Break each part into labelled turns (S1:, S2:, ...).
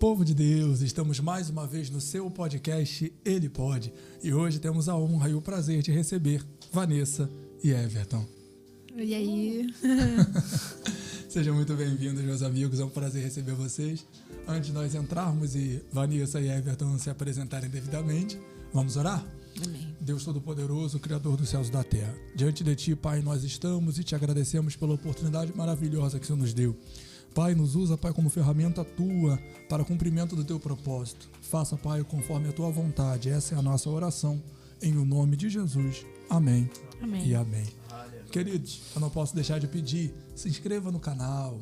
S1: Povo de Deus, estamos mais uma vez no seu podcast Ele Pode. E hoje temos a honra e o prazer de receber Vanessa e Everton.
S2: E aí?
S1: Sejam muito bem-vindos, meus amigos. É um prazer receber vocês. Antes de nós entrarmos e Vanessa e Everton se apresentarem devidamente, vamos orar?
S2: Amém.
S1: Deus Todo-Poderoso, Criador dos céus e da terra. Diante de Ti, Pai, nós estamos e te agradecemos pela oportunidade maravilhosa que o Senhor nos deu. Pai, nos usa, Pai, como ferramenta Tua para o cumprimento do Teu propósito. Faça, Pai, conforme a Tua vontade. Essa é a nossa oração. Em o nome de Jesus. Amém.
S2: Amém.
S1: E amém. Queridos, eu não posso deixar de pedir, se inscreva no canal,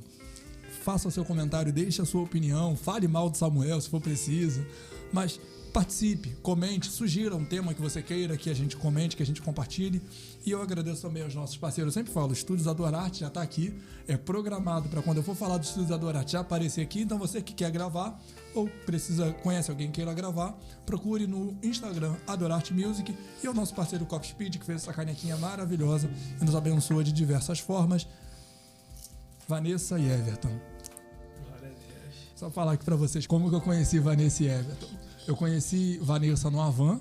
S1: faça o seu comentário, deixe a sua opinião, fale mal de Samuel se for preciso, mas participe, comente, sugira um tema que você queira que a gente comente, que a gente compartilhe. E eu agradeço também aos nossos parceiros. Eu sempre falo, o Estúdios Adorarte já está aqui, é programado para quando eu for falar do Estúdios Adorarte já aparecer aqui. Então você que quer gravar ou conhece alguém que queira gravar, procure no Instagram Adorarte Music, e é o nosso parceiro Copspeed, que fez essa canequinha maravilhosa e nos abençoa de diversas formas. Vanessa e Everton.
S3: Glória a Deus.
S1: Só falar aqui para vocês como que eu conheci Vanessa e Everton. Eu conheci Vanessa no Havan.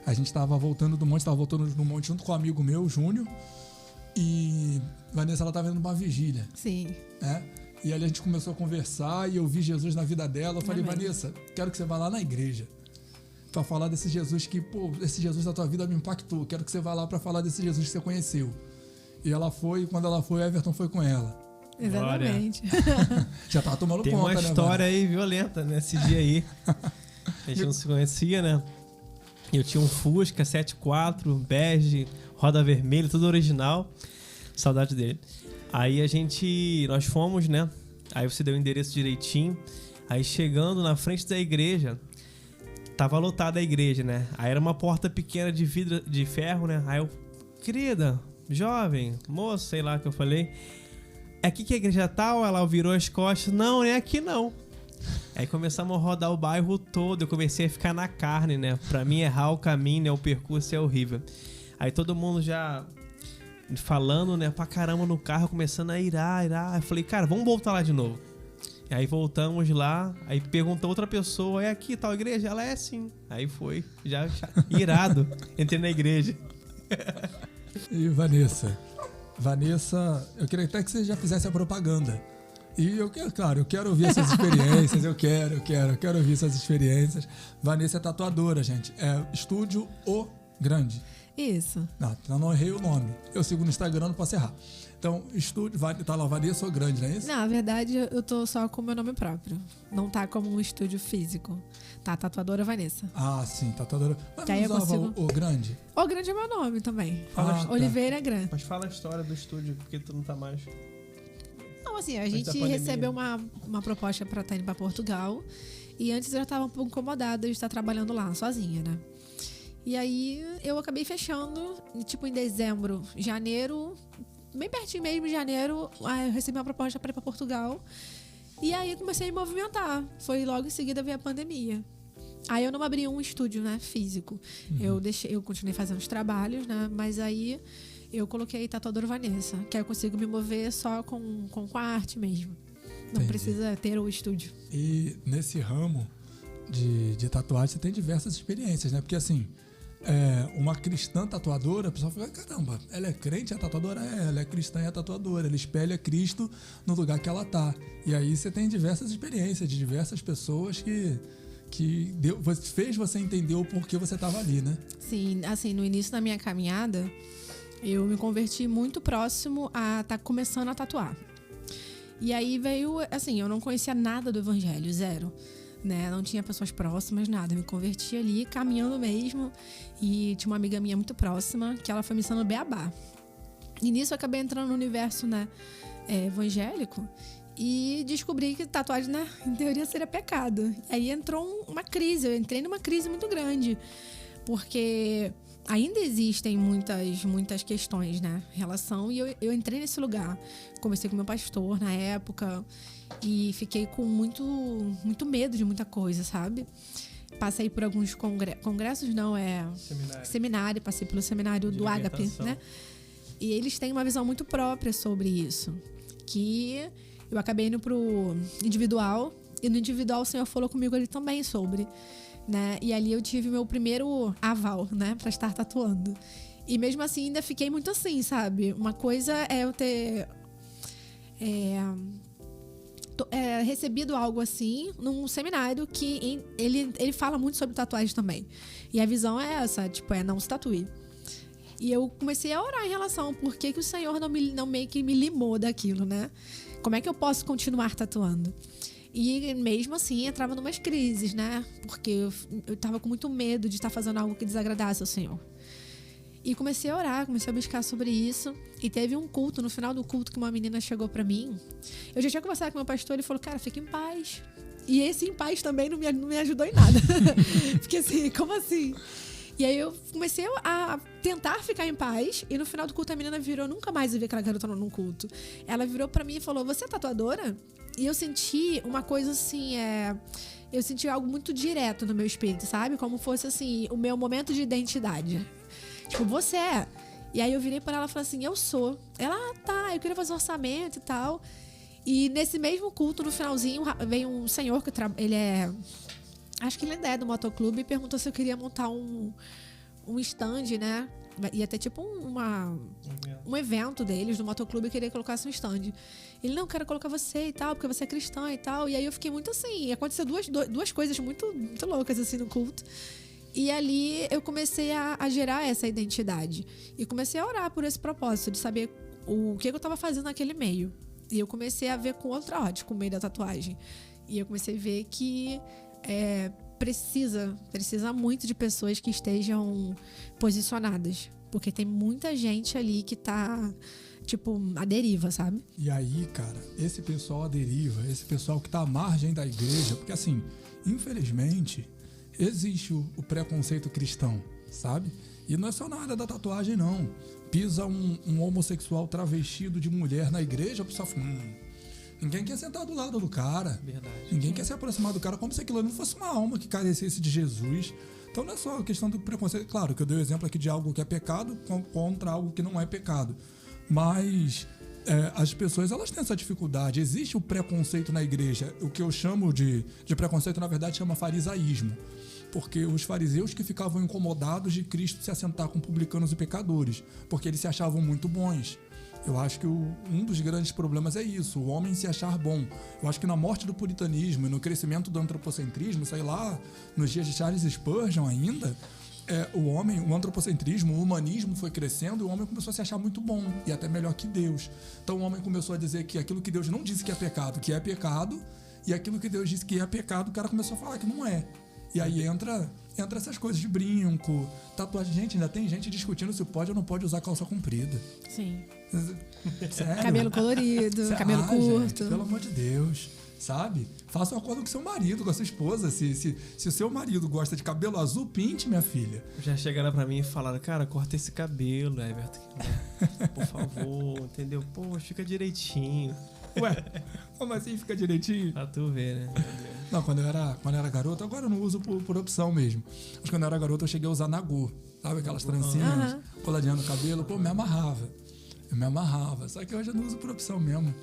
S1: A gente estava voltando do monte, junto com um amigo meu, Júnior. E Vanessa, ela estava indo numa vigília.
S2: Sim.
S1: Né? E ali a gente começou a conversar e eu vi Jesus na vida dela. Eu falei,
S2: Amém.
S1: Vanessa, quero que você vá lá na igreja para falar desse Jesus que, esse Jesus da tua vida me impactou. Quero que você vá lá para falar desse Jesus que você conheceu. E ela foi, e quando ela foi, Everton foi com ela.
S2: Exatamente.
S1: Já tava tomando
S3: Tem
S1: conta,
S3: uma
S1: né,
S3: história aí violenta nesse dia aí. A gente não se conhecia, né? Eu tinha um Fusca 74, bege, roda vermelha, tudo original. Saudade dele. Aí nós fomos, né? Aí você deu o endereço direitinho. Aí chegando na frente da igreja, tava lotada a igreja, né? Aí era uma porta pequena de vidro, de ferro, né? Aí eu, querida, jovem, moço, sei lá o que eu falei. É aqui que a igreja tá? Ou ela virou as costas? Não, é aqui não. Aí começamos a rodar o bairro todo, eu comecei a ficar na carne, né? Pra mim errar o caminho, né? O percurso é horrível. Aí todo mundo já falando, né? Pra caramba no carro, começando a irar. Eu falei, cara, vamos voltar lá de novo. Aí voltamos lá, aí perguntou outra pessoa, é aqui tal igreja? Ela é sim. Aí foi, já irado, entrei na igreja.
S1: E Vanessa, eu queria até que você já fizesse a propaganda. E eu quero ouvir essas experiências, eu quero ouvir essas experiências. Vanessa é tatuadora, gente. É Estúdio O Grande.
S2: Isso.
S1: Não errei o nome. Eu sigo no Instagram, não posso errar. Então, estúdio, tá lá, Vanessa O Grande, não é isso?
S2: Na verdade, eu tô só com o meu nome próprio. Não tá como um estúdio físico. Tá, tatuadora Vanessa.
S1: Ah, sim, tatuadora. Mas
S2: Que aí
S1: não
S2: eu
S1: usava
S2: consigo-
S1: o Grande?
S2: O Grande é meu nome também.
S1: Tá.
S2: Oliveira Grande.
S3: Mas fala a história do estúdio, porque tu não tá mais...
S2: Não, assim, a
S3: Antes
S2: gente
S3: da pandemia.
S2: recebeu uma proposta pra estar indo pra Portugal. E antes eu já tava um pouco incomodada de estar trabalhando lá, sozinha, né? E aí eu acabei fechando, tipo em dezembro, janeiro, bem pertinho mesmo de janeiro, aí eu recebi uma proposta pra ir pra Portugal. E aí comecei a me movimentar. Foi logo em seguida veio a pandemia. Aí eu não abri um estúdio, né, físico. Eu continuei fazendo os trabalhos, né? Mas aí eu coloquei Tatuadora Vanessa, que aí eu consigo me mover só com a arte mesmo. Não
S1: Entendi.
S2: precisa ter o estúdio.
S1: E nesse ramo de tatuagem você tem diversas experiências, né? Porque assim, uma cristã tatuadora, a pessoa fala, caramba, ela é crente, é tatuadora? Ela é cristã e é tatuadora. Ela espelha Cristo no lugar que ela tá. E aí você tem diversas experiências de diversas pessoas que fez você entender o porquê você estava ali, né?
S2: Sim, assim, no início da minha caminhada, eu me converti muito próximo a estar começando a tatuar. E aí veio, assim, eu não conhecia nada do evangelho, zero. Né? Não tinha pessoas próximas, nada. Eu me converti ali, caminhando mesmo. E tinha uma amiga minha muito próxima, que ela foi me ensinando beabá. E nisso eu acabei entrando no universo, né, evangélico. E descobri que tatuagem, né, em teoria, seria pecado. E aí entrou uma crise. Eu entrei numa crise muito grande. Porque ainda existem muitas questões, né, em relação. E eu entrei nesse lugar. Conversei com meu pastor na época. E fiquei com muito medo de muita coisa, sabe? Passei por alguns congressos, não, seminário. Passei pelo seminário do Ágape, né? E eles têm uma visão muito própria sobre isso. Que eu acabei indo pro individual E no individual o Senhor falou comigo ali também sobre, né? E ali eu tive meu primeiro aval, né? Pra estar tatuando. E mesmo assim ainda fiquei muito assim, sabe? Uma coisa é eu ter recebido algo assim num seminário que ele fala muito sobre tatuagem também. E a visão é essa, tipo, não se tatue. E eu comecei a orar em relação por que o Senhor não meio que me limou daquilo, né? Como é que eu posso continuar tatuando? E mesmo assim entrava numas crises, né? Porque eu tava com muito medo de estar fazendo algo que desagradasse ao Senhor. E comecei a orar, comecei a buscar sobre isso. E teve um culto, no final do culto, que uma menina chegou pra mim. Eu já tinha conversado com o meu pastor, ele falou, cara, fica em paz. E esse em paz também não me ajudou em nada. Porque assim, como assim? E aí eu comecei a tentar ficar em paz. E no final do culto a menina virou, nunca mais eu vi aquela garota num culto. Ela virou pra mim e falou, você é tatuadora? E eu senti uma coisa assim, eu senti algo muito direto no meu espírito, sabe? Como fosse assim, o meu momento de identidade. Tipo, você é. E aí eu virei para ela e falei assim, eu sou. Ela, tá, eu queria fazer um orçamento e tal. E nesse mesmo culto, no finalzinho, veio um senhor que ele é... Acho que ele é do motoclube e perguntou se eu queria montar um stand, né? Ia ter tipo um evento deles do motoclube e queria que colocasse um stand. Ele, não, quero colocar você e tal, porque você é cristã e tal. E aí eu fiquei muito assim, aconteceu duas coisas muito, muito loucas assim no culto. E ali eu comecei a gerar essa identidade. E comecei a orar por esse propósito, de saber o que eu estava fazendo naquele meio. E eu comecei a ver com outra ótica o meio da tatuagem. E eu comecei a ver que precisa muito de pessoas que estejam posicionadas. Porque tem muita gente ali que tá, tipo, à deriva, sabe?
S1: E aí, cara, esse pessoal à deriva, esse pessoal que tá à margem da igreja, porque assim, infelizmente... existe o preconceito cristão, sabe? E não é só na área da tatuagem, não. Pisa um homossexual travestido de mulher na igreja, o pessoal fala, ninguém quer sentar do lado do cara.
S3: Verdade.
S1: Ninguém quer se aproximar do cara como se aquilo não fosse uma alma que carecesse de Jesus. Então não é só a questão do preconceito. Claro que eu dei o exemplo aqui de algo que é pecado contra algo que não é pecado. Mas... as pessoas, elas têm essa dificuldade. Existe o preconceito na igreja. O que eu chamo de preconceito, na verdade, chama farisaísmo. Porque os fariseus que ficavam incomodados de Cristo se assentar com publicanos e pecadores, porque eles se achavam muito bons. Eu acho que um dos grandes problemas é isso, o homem se achar bom. Eu acho que na morte do puritanismo e no crescimento do antropocentrismo, sei lá, nos dias de Charles Spurgeon ainda... o antropocentrismo, o humanismo foi crescendo e o homem começou a se achar muito bom e até melhor que Deus. Então o homem começou a dizer que aquilo que Deus não disse que é pecado, e aquilo que Deus disse que é pecado, o cara começou a falar que não é. E aí entra essas coisas de brinco, tatuagem. Gente, ainda tem gente discutindo se pode ou não pode usar calça comprida.
S2: Sim.
S1: Sério?
S2: Cabelo colorido, cabelo curto.
S1: Gente, pelo amor de Deus. Sabe? Faça um acordo com seu marido, com a sua esposa. Se o seu marido gosta de cabelo azul, pinte, minha filha.
S3: Já chegaram pra mim e falaram, cara, corta esse cabelo, Everton. Por favor, entendeu? Pô, fica direitinho.
S1: Ué, como assim fica direitinho?
S3: Pra tu ver, né?
S1: Não, quando eu era garoto, agora eu não uso por opção mesmo. Mas quando eu era garoto, eu cheguei a usar nagô. Sabe aquelas trancinhas, coladinha no cabelo? Pô, me amarrava. Eu me amarrava. Só que hoje eu não uso por opção mesmo.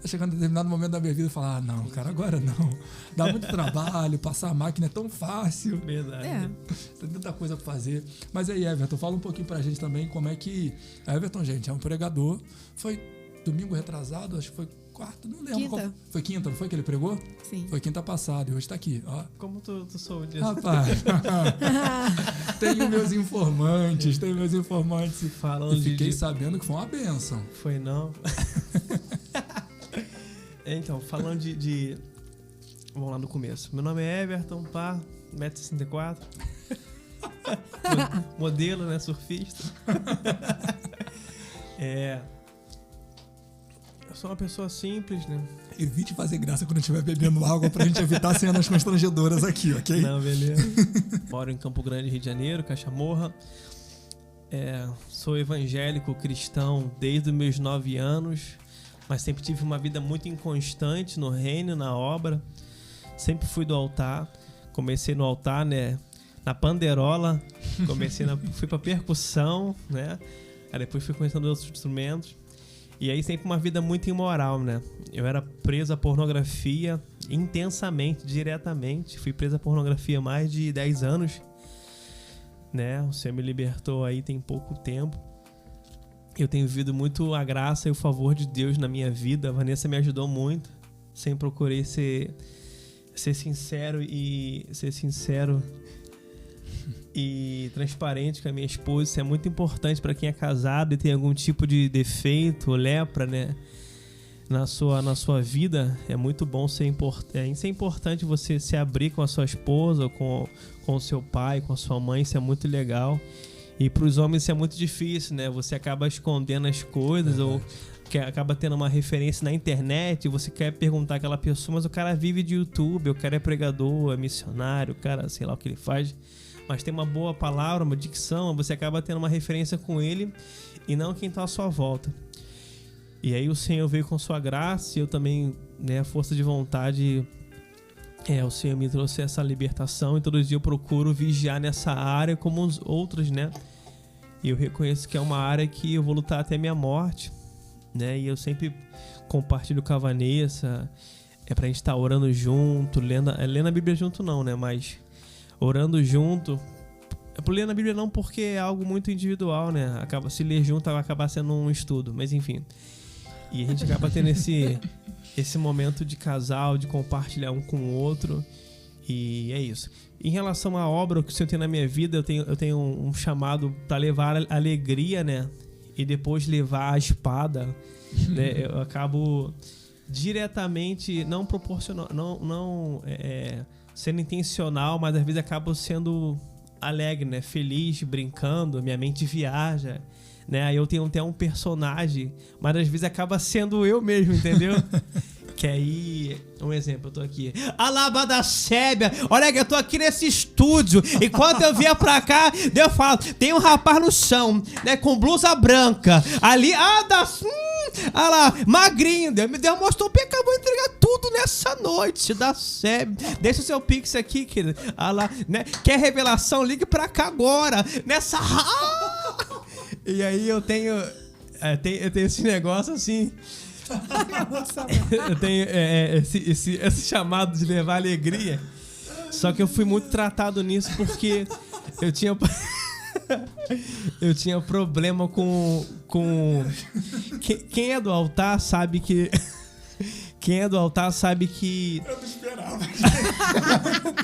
S1: Chegando em determinado momento da minha vida e falar, não, cara, agora não. Dá muito trabalho, passar a máquina é tão fácil.
S3: Verdade.
S1: Tem tanta coisa pra fazer. Mas aí, Everton, fala um pouquinho pra gente também como é que... Everton, gente, é um pregador. Foi domingo retrasado, acho que foi quarta, não lembro.
S2: Quinta.
S1: Foi quinta, não foi que ele pregou?
S2: Sim.
S1: Foi quinta passada e hoje tá aqui, ó.
S3: Como tu soube disso?
S1: Rapaz, tenho meus informantes.
S3: Falando
S1: e fiquei sabendo que foi uma bênção.
S3: Foi não? Então, falando de... Vamos lá no começo. Meu nome é Everton, 1,64 m. Modelo, né? Surfista. Eu sou uma pessoa simples, né?
S1: Evite fazer graça quando estiver bebendo água pra gente evitar cenas constrangedoras aqui, ok?
S3: Não, beleza. Moro em Campo Grande, Rio de Janeiro, Cachamorra. Sou evangélico cristão desde os meus 9 anos, mas sempre tive uma vida muito inconstante no reino, na obra. Sempre fui do altar. Comecei no altar, né? Na panderola. Fui pra percussão, né? Aí depois fui conhecendo outros instrumentos. E aí sempre uma vida muito imoral, né? Eu era preso à pornografia intensamente, diretamente. Fui preso à pornografia há mais de 10 anos, né? O Senhor me libertou aí tem pouco tempo. Eu tenho vivido muito a graça e o favor de Deus na minha vida. A Vanessa me ajudou muito. Sempre procurei ser sincero e transparente com a minha esposa. Isso é muito importante para quem é casado e tem algum tipo de defeito ou lepra, né, na sua vida. É muito bom isso é importante você se abrir com a sua esposa, com o seu pai, com a sua mãe. Isso é muito legal. E para os homens isso é muito difícil, né? Você acaba escondendo as coisas ou acaba tendo uma referência na internet e você quer perguntar àquela pessoa, mas o cara vive de YouTube, o cara é pregador, é missionário, o cara sei lá o que ele faz, mas tem uma boa palavra, uma dicção, você acaba tendo uma referência com ele e não quem está à sua volta. E aí o Senhor veio com sua graça e eu também, né, força de vontade, o Senhor me trouxe essa libertação e todo dia eu procuro vigiar nessa área como os outros, né? E eu reconheço que é uma área que eu vou lutar até a minha morte, né? E eu sempre compartilho com a Vanessa, pra gente estar orando junto, lendo a Bíblia junto não, né? Mas orando junto. Por ler na Bíblia não, porque é algo muito individual, né? Se ler junto vai acabar sendo um estudo, mas enfim. E a gente acaba tendo esse momento de casal, de compartilhar um com o outro. E é isso. Em relação à obra que o Senhor tem na minha vida, eu tenho um chamado para levar alegria, né? E depois levar a espada, né? Eu acabo diretamente, não proporcional, não sendo intencional, mas às vezes acabo sendo alegre, né? Feliz, brincando, minha mente viaja, né? Aí eu tenho até um personagem, mas às vezes acaba sendo eu mesmo, entendeu? Que aí, um exemplo, eu tô aqui. Alaba da Sébia, olha que eu tô aqui nesse estúdio. Enquanto eu vinha pra cá, eu falo, tem um rapaz no chão, né, com blusa branca. Ali, lá, magrinho. Deus mostrou que acabou de entregar tudo nessa noite da Sébia. Deixa o seu pix aqui, querido. Lá, né? Quer revelação? Ligue pra cá agora. Nessa. E aí eu tenho esse negócio assim. Eu tenho esse chamado de levar alegria. Só que eu fui muito tratado nisso porque eu tinha problema com quem é do altar sabe que eu não esperava.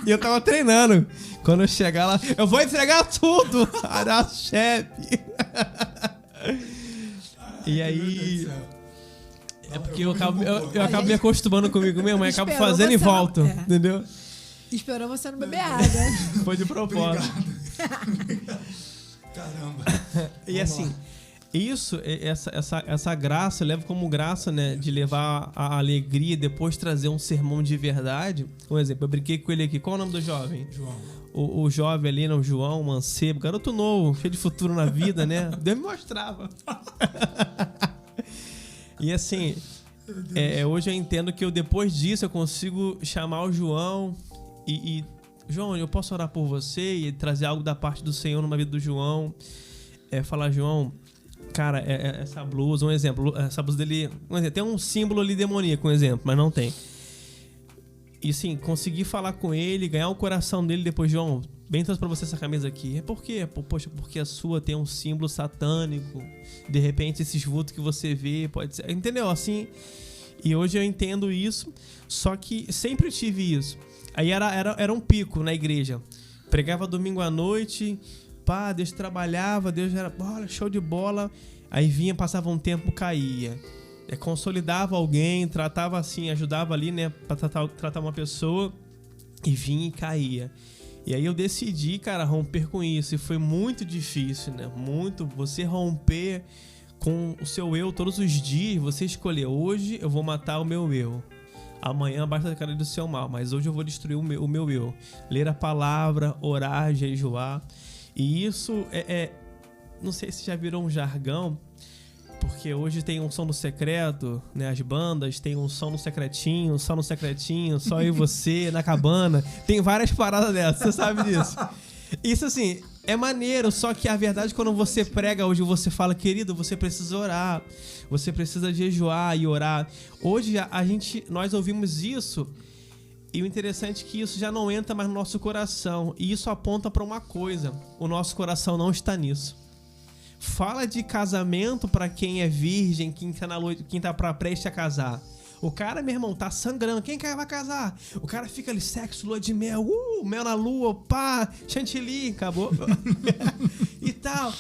S3: E eu tava treinando. Quando eu chegar lá, eu vou entregar tudo para chefe. E aí é porque eu acabo me acostumando comigo mesmo, e acabo fazendo e volto, entendeu?
S2: Esperou você não beber água.
S3: Foi de propósito.
S1: Caramba.
S3: E assim, essa graça, eu levo como graça, né, de levar a alegria e depois trazer um sermão de verdade. Um exemplo, eu brinquei com ele aqui. Qual é o nome do jovem?
S1: João.
S3: O jovem ali, não, João, mancebo, garoto novo, cheio de futuro na vida, né? Deus me mostrava. E assim, hoje eu entendo que depois disso eu consigo chamar o João e João, eu posso orar por você e trazer algo da parte do Senhor numa vida do João. Falar, João, cara, essa blusa, um exemplo, essa blusa dele, tem um símbolo ali demoníaco, um exemplo, mas não tem. E sim, conseguir falar com ele, ganhar o coração dele depois, João, bem trouxe pra você essa camisa aqui. Por quê? Poxa, porque a sua tem um símbolo satânico. De repente, esses vultos que você vê, pode ser... Entendeu? Assim, e hoje eu entendo isso, só que sempre tive isso. Aí era um pico na igreja. Pregava domingo à noite, Deus trabalhava, Deus era show de bola. Aí vinha, passava um tempo, caía. Consolidava alguém, tratava assim, ajudava ali, né, pra tratar uma pessoa, e vinha e caía. E aí eu decidi, cara, romper com isso. E foi muito difícil, né? Muito. Você romper com o seu eu todos os dias. Você escolher, hoje eu vou matar o meu eu. Amanhã basta a cara do seu mal. Mas hoje eu vou destruir o meu eu. Ler a palavra, orar, jejuar. E isso não sei se já virou um jargão. Porque hoje tem um som no secreto, né? As bandas tem um som no secretinho, só no secretinho, só eu e você, na cabana. Tem várias paradas dessas, você sabe disso. Isso assim, é maneiro, só que a verdade quando você prega hoje, você fala, querido, você precisa orar, você precisa jejuar e orar. Hoje nós ouvimos isso e o interessante é que isso já não entra mais no nosso coração. E isso aponta para uma coisa, o nosso coração não está nisso. Fala de casamento para quem é virgem, quem tá prestes a casar. O cara, meu irmão, tá sangrando. Quem vai casar? O cara fica ali, sexo, lua de mel, mel na lua, pá, chantilly, acabou. E tal.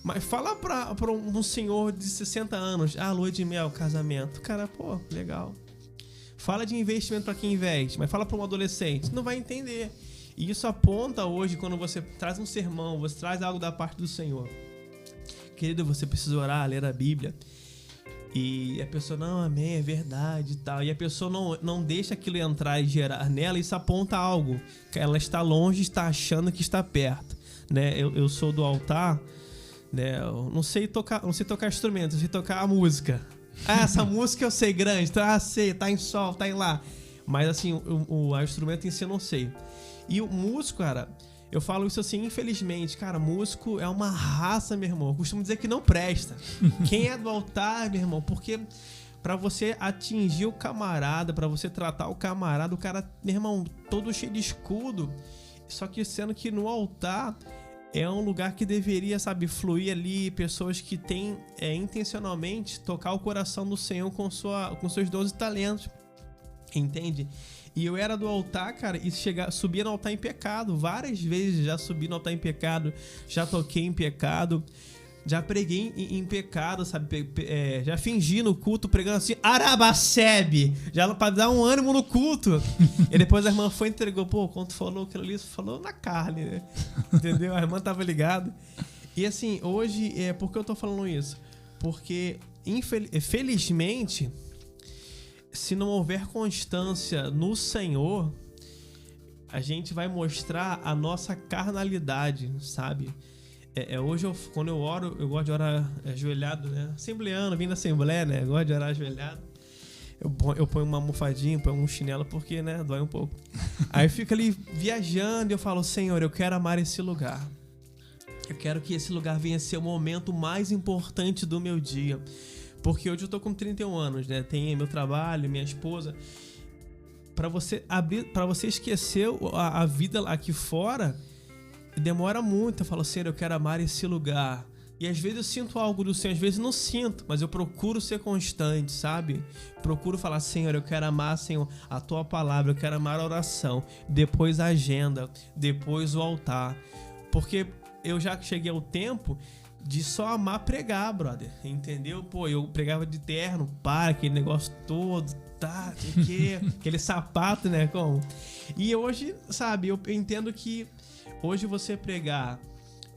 S3: Mas fala pra um senhor de 60 anos, lua de mel, casamento. Cara, pô, legal. Fala de investimento pra quem investe, mas fala pra um adolescente, não vai entender. E isso aponta hoje, quando você traz um sermão, você traz algo da parte do Senhor. Querido, você precisa orar, ler a Bíblia. E a pessoa, não, amém, é verdade e tal. E a pessoa não deixa aquilo entrar e gerar nela, isso aponta algo. Ela está longe, está achando que está perto. Né? Eu sou do altar, né? Eu não sei tocar instrumento, eu sei tocar a música. Essa música eu sei grande, sei, tá em sol, tá em lá. Mas assim, o instrumento em si eu não sei. E o músico, cara, eu falo isso assim, infelizmente, cara, músico é uma raça, meu irmão. Eu costumo dizer que não presta. Quem é do altar, meu irmão, porque pra você atingir o camarada, pra você tratar o camarada, o cara, meu irmão, todo cheio de escudo. Só que sendo que no altar é um lugar que deveria, sabe, fluir ali pessoas que têm intencionalmente tocar o coração do Senhor com seus 12 talentos. Entende? E eu era do altar, cara, e subia no altar em pecado. Várias vezes já subi no altar em pecado, já toquei em pecado, já preguei em pecado, sabe? Já fingi no culto pregando assim, Arabacebe! Já pra dar um ânimo no culto. E depois a irmã foi e entregou, pô, quando tu falou aquilo ali, falou na carne, né? Entendeu? A irmã tava ligada. E assim, hoje, por que eu tô falando isso? Porque, felizmente, se não houver constância no Senhor, a gente vai mostrar a nossa carnalidade, sabe? Hoje, quando eu oro, eu gosto de orar ajoelhado, né? Assembleano, vim da Assembleia, né? Eu gosto de orar ajoelhado. Eu ponho uma almofadinha, ponho um chinelo, porque, né? Dói um pouco. Aí eu fico ali viajando e eu falo, Senhor, eu quero amar esse lugar. Eu quero que esse lugar venha a ser o momento mais importante do meu dia. Porque hoje eu tô com 31 anos, né? Tenho meu trabalho, minha esposa. Pra você esquecer a vida aqui fora, demora muito. Eu falo, Senhor, eu quero amar esse lugar. E às vezes eu sinto algo do Senhor, às vezes não sinto, mas eu procuro ser constante, sabe? Procuro falar, Senhor, eu quero amar, Senhor, a tua palavra, eu quero amar a oração, depois a agenda, depois o altar. Porque eu já cheguei ao tempo de só amar pregar, brother, entendeu? Pô, eu pregava de terno, aquele negócio todo, tá, aquele sapato, né, como? E hoje, sabe, eu entendo que hoje você pregar,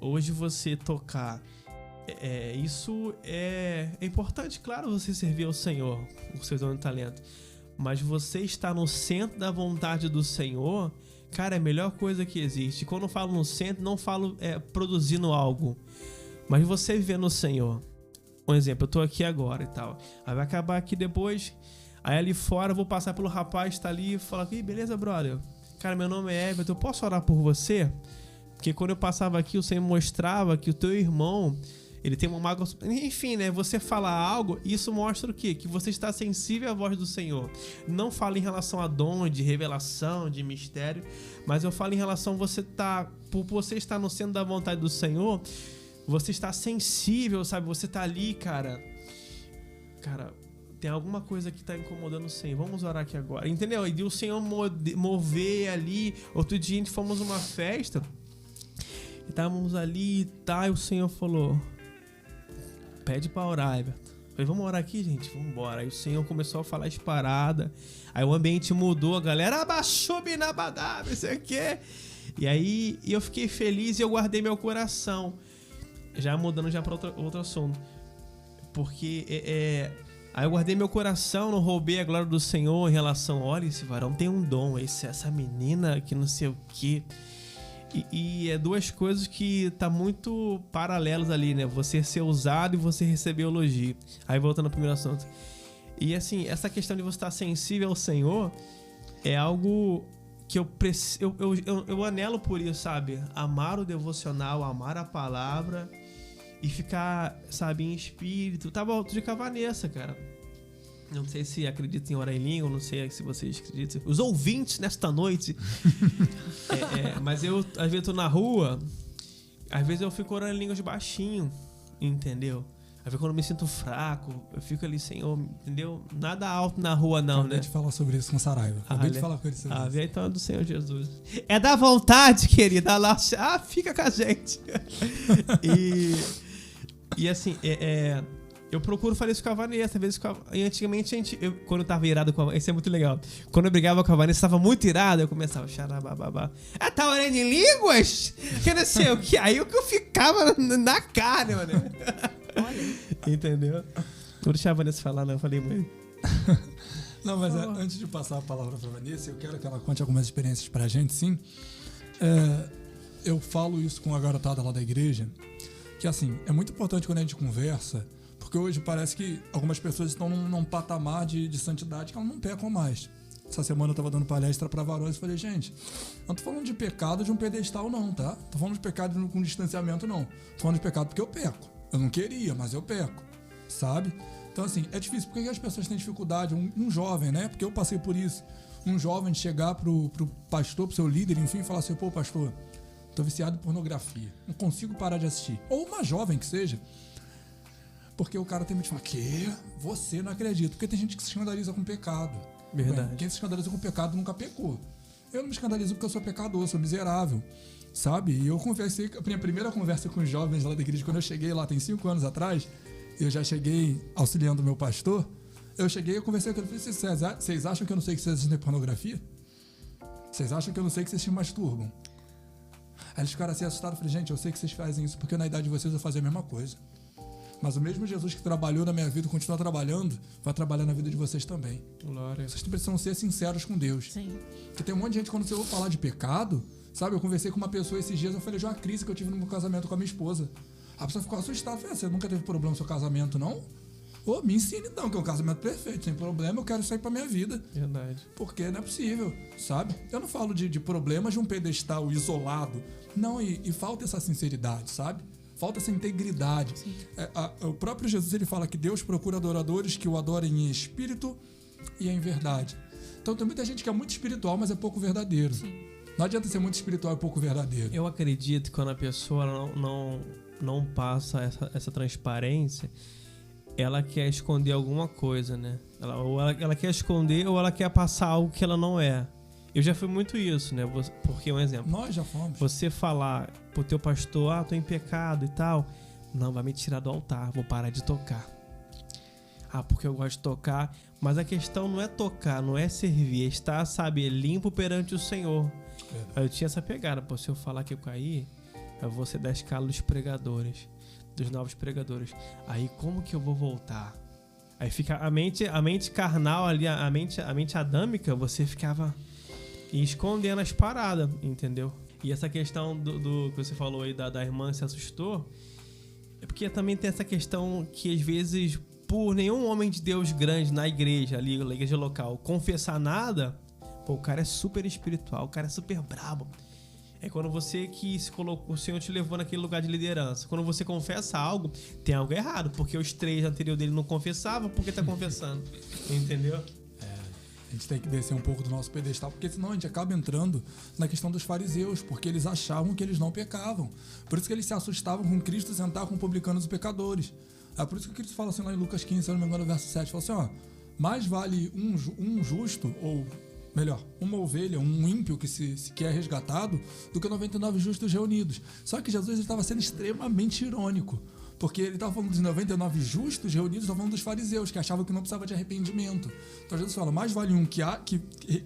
S3: hoje você tocar, isso é importante, claro, você servir ao Senhor, o seu dom de talento, mas você estar no centro da vontade do Senhor, cara, é a melhor coisa que existe. Quando eu falo no centro, não falo produzindo algo, mas você viver no Senhor. Um exemplo, eu tô aqui agora e tal. Aí vai acabar aqui depois. Aí ali fora eu vou passar pelo rapaz que tá ali e falar, beleza, brother? Cara, meu nome é Everton, eu posso orar por você? Porque quando eu passava aqui, o Senhor mostrava que o teu irmão, ele tem uma mágoa... Enfim, né? Você fala algo, isso mostra o quê? Que você está sensível à voz do Senhor. Não falo em relação a dom, de revelação, de mistério, mas eu falo em relação a por você estar no centro da vontade do Senhor, você está sensível, sabe? Você está ali, cara, tem alguma coisa que está incomodando o Senhor. Vamos orar aqui agora, entendeu? E o Senhor mover ali. Outro dia a gente fomos numa festa, e estávamos ali e tal, e o Senhor falou, pede pra orar, Everton. Falei, vamos orar aqui, gente? Vamos embora. Aí o Senhor começou a falar as paradas. Aí o ambiente mudou, a galera abaixou, binabadá, não sei o quê. E aí eu fiquei feliz e eu guardei meu coração. Já mudando já para outro assunto. Porque aí eu guardei meu coração, não roubei a glória do Senhor em relação, olha, esse varão tem um dom, essa menina que não sei o quê. E é duas coisas que tá muito paralelas ali, né? Você ser usado e você receber elogio. Aí voltando ao primeiro assunto. E assim, essa questão de você estar sensível ao Senhor é algo que eu anelo por isso, sabe? Amar o devocional, amar a palavra e ficar, sabe, em espírito. Tava outro dia com a Vanessa, cara. Não sei se acreditam em orar em língua, não sei se vocês acreditam. Os ouvintes nesta noite. Mas eu, às vezes, tô na rua, às vezes eu fico orando em línguas baixinho, entendeu? Às vezes quando eu me sinto fraco, eu fico ali, Senhor, entendeu? Nada alto na rua não,
S1: Acabei de falar sobre isso com Saraiva. Acabei de falar com ele sobre isso.
S3: Então é do Senhor Jesus. É da vontade, querida. Lá, fica com a gente. E assim, eu procuro fazer isso com a Vanessa. Às vezes, e antigamente, quando eu tava irado com a Vanessa, isso é muito legal. Quando eu brigava com a Vanessa, tava muito irado, eu começava a xarabababá. Tá orando em línguas? Que não sei o que. Aí eu ficava na cara, mano. Olha. Entendeu? Vou deixar a Vanessa falar, não. Eu falei muito.
S1: Não, mas antes de passar a palavra pra Vanessa, eu quero que ela conte algumas experiências pra gente, sim. Eu falo isso com a garotada lá da igreja, que assim, é muito importante quando a gente conversa, porque hoje parece que algumas pessoas estão num patamar de santidade que elas não pecam mais. Essa semana eu tava dando palestra pra varões e falei, gente, não tô falando de pecado de um pedestal não, tá? Tô falando de pecado com distanciamento não. Tô falando de pecado porque eu peco. Eu não queria, mas eu peco, sabe? Então assim, é difícil. Por que as pessoas têm dificuldade? Um jovem, né? Porque eu passei por isso. Um jovem de chegar pro pastor, pro seu líder, enfim, e falar assim, pô, pastor, tô viciado em pornografia. Não consigo parar de assistir. Ou uma jovem que seja. Porque o cara tem medo de falar, que? Você não acredita. Porque tem gente que se escandaliza com pecado.
S3: Verdade.
S1: Bem, quem se escandaliza com pecado nunca pecou. Eu não me escandalizo porque eu sou pecador, sou miserável. Sabe? E eu conversei, a minha primeira conversa com os jovens lá da igreja, quando eu cheguei lá, tem 5 anos atrás, eu já cheguei auxiliando o meu pastor, eu conversei com ele e falei, vocês acham que eu não sei que vocês assistem pornografia? Vocês acham que eu não sei que vocês se masturbam? Aí eles ficaram assim assustados, eu falei, gente, eu sei que vocês fazem isso porque na idade de vocês eu fazia a mesma coisa. Mas o mesmo Jesus que trabalhou na minha vida, continua trabalhando, vai trabalhar na vida de vocês também.
S3: Glória.
S1: Vocês precisam ser sinceros com Deus.
S2: Sim.
S1: Porque tem um monte de gente, quando você ouve falar de pecado, sabe? Eu conversei com uma pessoa esses dias, eu falei de uma crise que eu tive no meu casamento com a minha esposa. A pessoa ficou assustada. Eu falei, você nunca teve problema no seu casamento, não? Me ensine então, que é um casamento perfeito, sem problema, eu quero isso aí pra minha vida.
S3: Verdade.
S1: Porque não é possível, sabe? Eu não falo de problemas de um pedestal isolado. Não, e falta essa sinceridade, sabe? Falta essa integridade. O próprio Jesus, ele fala que Deus procura adoradores que o adorem em espírito e em verdade. Então tem muita gente que é muito espiritual, mas é pouco verdadeiro. Sim. Não adianta ser muito espiritual e pouco verdadeiro.
S3: Eu acredito que quando a pessoa não passa essa transparência, ela quer esconder alguma coisa, né? Ela quer esconder ou ela quer passar algo que ela não é. Eu já fui muito isso, né? Porque, um exemplo.
S1: Nós já fomos.
S3: Você falar pro teu pastor, tô em pecado e tal. Não, vai me tirar do altar, vou parar de tocar. Porque eu gosto de tocar. Mas a questão não é tocar, não é servir, é estar, sabe, limpo perante o Senhor. Aí eu tinha essa pegada, se eu falar que eu caí, eu vou ser da escala dos pregadores, dos novos pregadores. Aí como que eu vou voltar? Aí fica a mente carnal ali, a mente adâmica, você ficava escondendo as paradas, entendeu? E essa questão do que você falou aí da irmã se assustou, é porque também tem essa questão que às vezes, por nenhum homem de Deus grande na igreja ali, na igreja local, confessar nada, o cara é super espiritual, o cara é super brabo. É quando você que se colocou, o Senhor te levou naquele lugar de liderança. Quando você confessa algo, tem algo errado, porque os 3 anteriores dele não confessavam, por que tá confessando? Entendeu?
S1: A gente tem que descer um pouco do nosso pedestal, porque senão a gente acaba entrando na questão dos fariseus, porque eles achavam que eles não pecavam. Por isso que eles se assustavam com Cristo sentar com publicanos e pecadores. É por isso que Cristo fala assim lá em Lucas 15, se eu não me engano, no verso 7, fala assim, mais vale um justo, ou melhor, uma ovelha, um ímpio que é resgatado, do que 99 justos reunidos. Só que Jesus estava sendo extremamente irônico, porque ele estava falando dos 99 justos reunidos, estava falando dos fariseus, que achavam que não precisava de arrependimento. Então Jesus fala, mais vale um que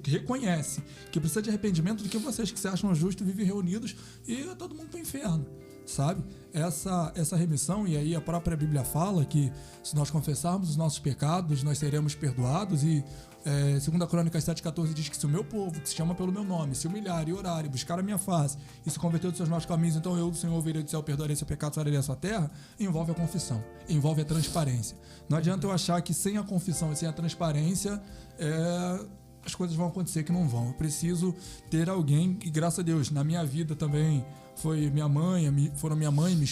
S1: reconhece que precisa de arrependimento do que vocês que se acham justos, vivem reunidos e todo mundo para o inferno, sabe? Essa remissão, e aí a própria Bíblia fala que se nós confessarmos os nossos pecados, nós seremos perdoados, e 2 Crônicas 7,14 diz que se o meu povo, que se chama pelo meu nome, se humilhar e orar e buscar a minha face e se converter dos seus maus caminhos, então eu, do Senhor, ouvirei do céu, perdoarei seu pecado, sararei a sua terra, envolve a confissão, envolve a transparência. Não adianta eu achar que sem a confissão e sem a transparência as coisas vão acontecer que não vão. Eu preciso ter alguém, e graças a Deus, na minha vida também foi foram minha mãe e minha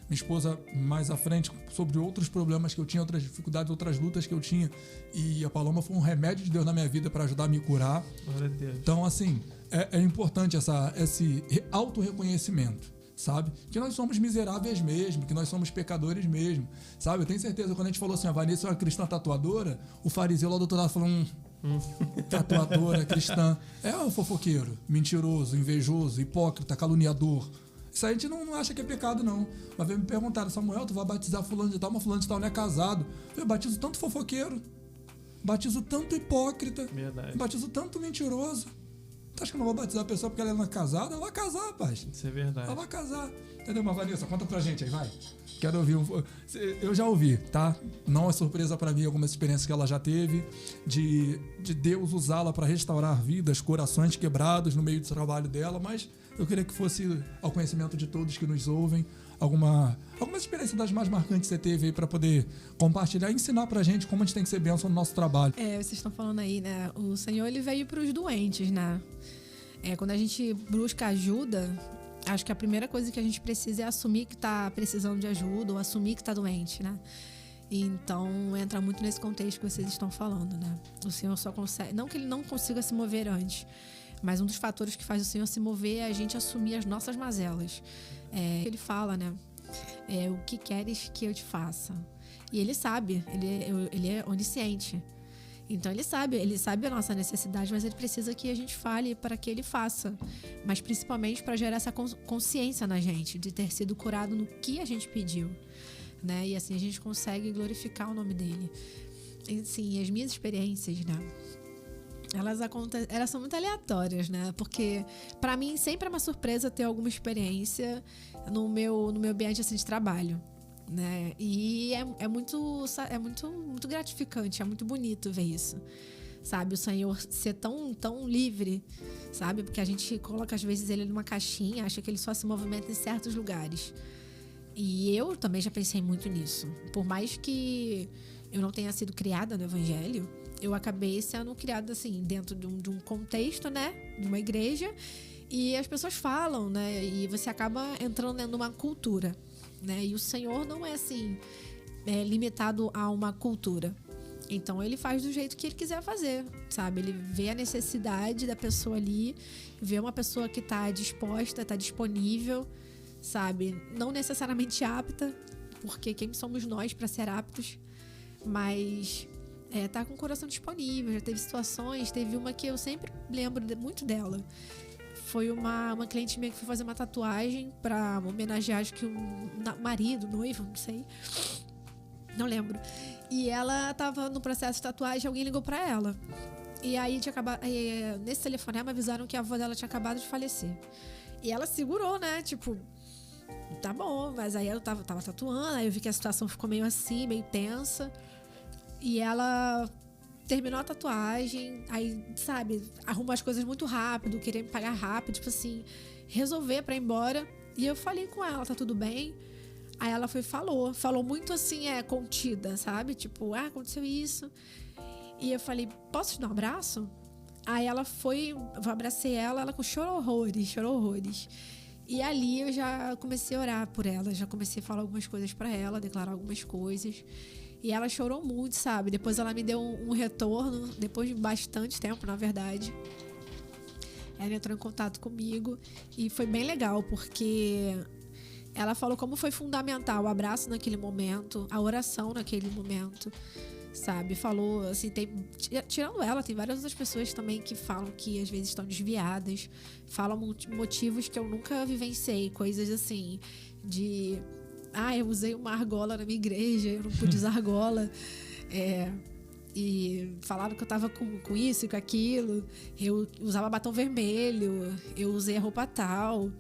S1: esposa mais à frente sobre outros problemas que eu tinha, outras dificuldades, outras lutas que eu tinha, e a Paloma foi um remédio de Deus na minha vida para ajudar a me curar.
S3: Glória a Deus.
S1: Então, assim, é importante esse auto-reconhecimento, sabe? Que nós somos miseráveis mesmo, que nós somos pecadores mesmo, sabe? Eu tenho certeza, quando a gente falou assim, a Vanessa é uma cristã tatuadora, o fariseu lá do outro lado falou, tatuadora, cristã, é um fofoqueiro, mentiroso, invejoso, hipócrita, caluniador. Isso aí a gente não acha que é pecado, não. Mas veio me perguntar, Samuel, tu vai batizar fulano de tal, mas fulano de tal não é casado. Eu batizo tanto fofoqueiro, batizo tanto hipócrita,
S3: Verdade.
S1: batizo tanto mentiroso. Tu acha que eu não vou batizar a pessoa porque ela não é casada? Ela vai casar, rapaz.
S3: Isso é verdade.
S1: Ela vai casar. Entendeu? Mas, Vanessa, conta pra gente aí, vai. Quero ouvir eu já ouvi, tá? Não é surpresa pra mim algumas experiências que ela já teve de Deus usá-la pra restaurar vidas, corações quebrados no meio do trabalho dela, mas eu queria que fosse ao conhecimento de todos que nos ouvem alguma experiência das mais marcantes que você teve aí pra poder compartilhar e ensinar pra gente como a gente tem que ser bênção no nosso trabalho.
S2: Vocês estão falando aí, né? O Senhor, ele veio pros doentes, né? Quando a gente busca ajuda, acho que a primeira coisa que a gente precisa é assumir que tá precisando de ajuda ou assumir que tá doente, né? Então, entra muito nesse contexto que vocês estão falando, né? O Senhor só consegue... Não que ele não consiga se mover antes, mas um dos fatores que faz o Senhor se mover é a gente assumir as nossas mazelas. Ele fala, né? O que queres que eu te faça? E ele sabe, ele é onisciente. Então ele sabe a nossa necessidade, mas ele precisa que a gente fale para que ele faça. Mas principalmente para gerar essa consciência na gente, de ter sido curado no que a gente pediu, né? E assim a gente consegue glorificar o nome dele. E, assim, as minhas experiências, né? Elas são muito aleatórias, né? Porque para mim sempre é uma surpresa ter alguma experiência no meu ambiente assim, de trabalho. Né? E é muito gratificante, é muito bonito ver isso, sabe? O Senhor ser tão livre, sabe? Porque a gente coloca às vezes ele numa caixinha, acha que ele só se movimenta em certos lugares. E eu também já pensei muito nisso. Por mais que eu não tenha sido criada no Evangelho, eu acabei sendo criada assim dentro de um contexto, né? De uma igreja, e as pessoas falam, né? E você acaba entrando dentro de uma cultura. Né? E o Senhor não é assim limitado a uma cultura. Então ele faz do jeito que ele quiser fazer, sabe? Ele vê a necessidade da pessoa ali, vê uma pessoa que está disposta, está disponível, sabe? Não necessariamente apta, porque quem somos nós para ser aptos, mas tá com o coração disponível. Já teve situações, teve uma que eu sempre lembro muito dela. Foi uma cliente minha que foi fazer uma tatuagem pra homenagear, acho que um marido, noivo, não sei. Não lembro. E ela tava no processo de tatuagem, alguém ligou pra ela. E aí nesse telefonema avisaram que a avó dela tinha acabado de falecer. E ela segurou, né? Tipo, tá bom, mas aí eu tava tatuando, aí eu vi que a situação ficou meio assim, meio tensa. E ela terminou a tatuagem, aí, sabe, arruma as coisas muito rápido, querer me pagar rápido, tipo assim, resolver pra ir embora. E eu falei com ela, tá tudo bem? Aí ela falou muito assim, contida, sabe? Tipo, aconteceu isso. E eu falei, posso te dar um abraço? Aí ela foi, eu abracei ela chorou horrores. E ali eu já comecei a orar por ela, já comecei a falar algumas coisas pra ela, declarar algumas coisas. E ela chorou muito, sabe? Depois ela me deu um retorno, depois de bastante tempo, na verdade. Ela entrou em contato comigo e foi bem legal, porque ela falou como foi fundamental o abraço naquele momento, a oração naquele momento, sabe? Falou, assim, tirando ela, tem várias outras pessoas também que falam que às vezes estão desviadas, falam motivos que eu nunca vivenciei, coisas assim, de... eu usei uma argola na minha igreja, eu não pude usar argola. E falaram que eu tava com isso e com aquilo. Eu usava batom vermelho, eu usei a roupa tal.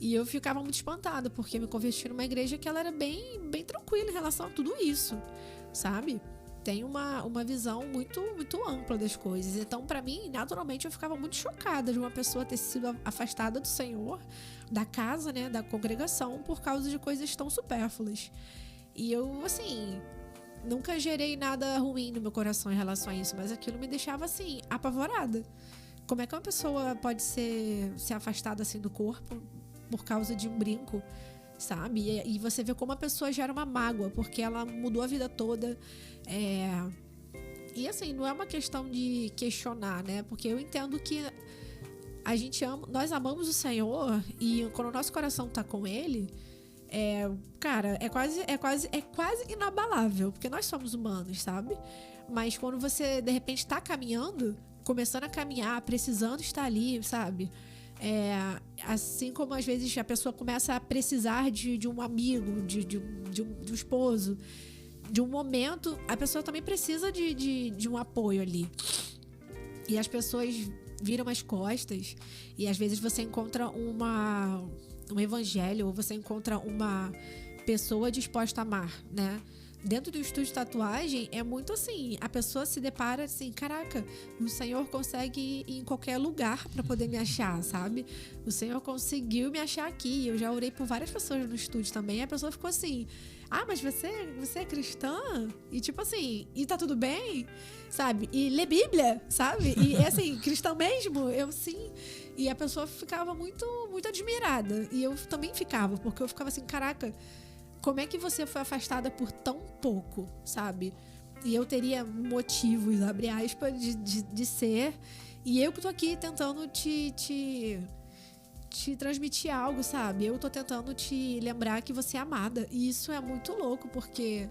S2: E eu ficava muito espantada, porque me converti numa igreja que ela era bem, bem tranquila em relação a tudo isso, sabe? Tem uma visão muito, muito ampla das coisas. Então, pra mim, naturalmente, eu ficava muito chocada de uma pessoa ter sido afastada do Senhor, da casa, né, da congregação, por causa de coisas tão supérfluas. E eu, assim, nunca gerei nada ruim no meu coração em relação a isso, mas aquilo me deixava assim, apavorada. Como é que uma pessoa pode ser afastada assim do corpo por causa de um brinco, sabe? E você vê como a pessoa gera uma mágoa, porque ela mudou a vida toda. E assim, não é uma questão de questionar, né? Porque eu entendo que nós amamos o Senhor e quando o nosso coração tá com Ele, cara, é quase inabalável, porque nós somos humanos, sabe? Mas quando você, de repente, tá caminhando, começando a caminhar, precisando estar ali, sabe? Assim como às vezes a pessoa começa a precisar de um amigo, de um esposo, de um momento, a pessoa também precisa de um apoio ali. E as pessoas viram as costas e às vezes você encontra um evangelho ou você encontra uma pessoa disposta a amar, né? Dentro do estúdio de tatuagem é muito assim, a pessoa se depara assim, caraca, o Senhor consegue ir em qualquer lugar para poder me achar, sabe? O Senhor conseguiu me achar aqui. Eu já orei por várias pessoas no estúdio também, a pessoa ficou assim, mas você é cristã? E tipo assim, e tá tudo bem? Sabe? E lê Bíblia, sabe? E é assim, cristã mesmo? Eu sim. E a pessoa ficava muito, muito admirada. E eu também ficava, porque eu ficava assim, caraca, como é que você foi afastada por tão pouco, sabe? E eu teria motivos, abre aspas, de ser. E eu que tô aqui tentando te transmitir algo, sabe? Eu tô tentando te lembrar que você é amada. E isso é muito louco, porque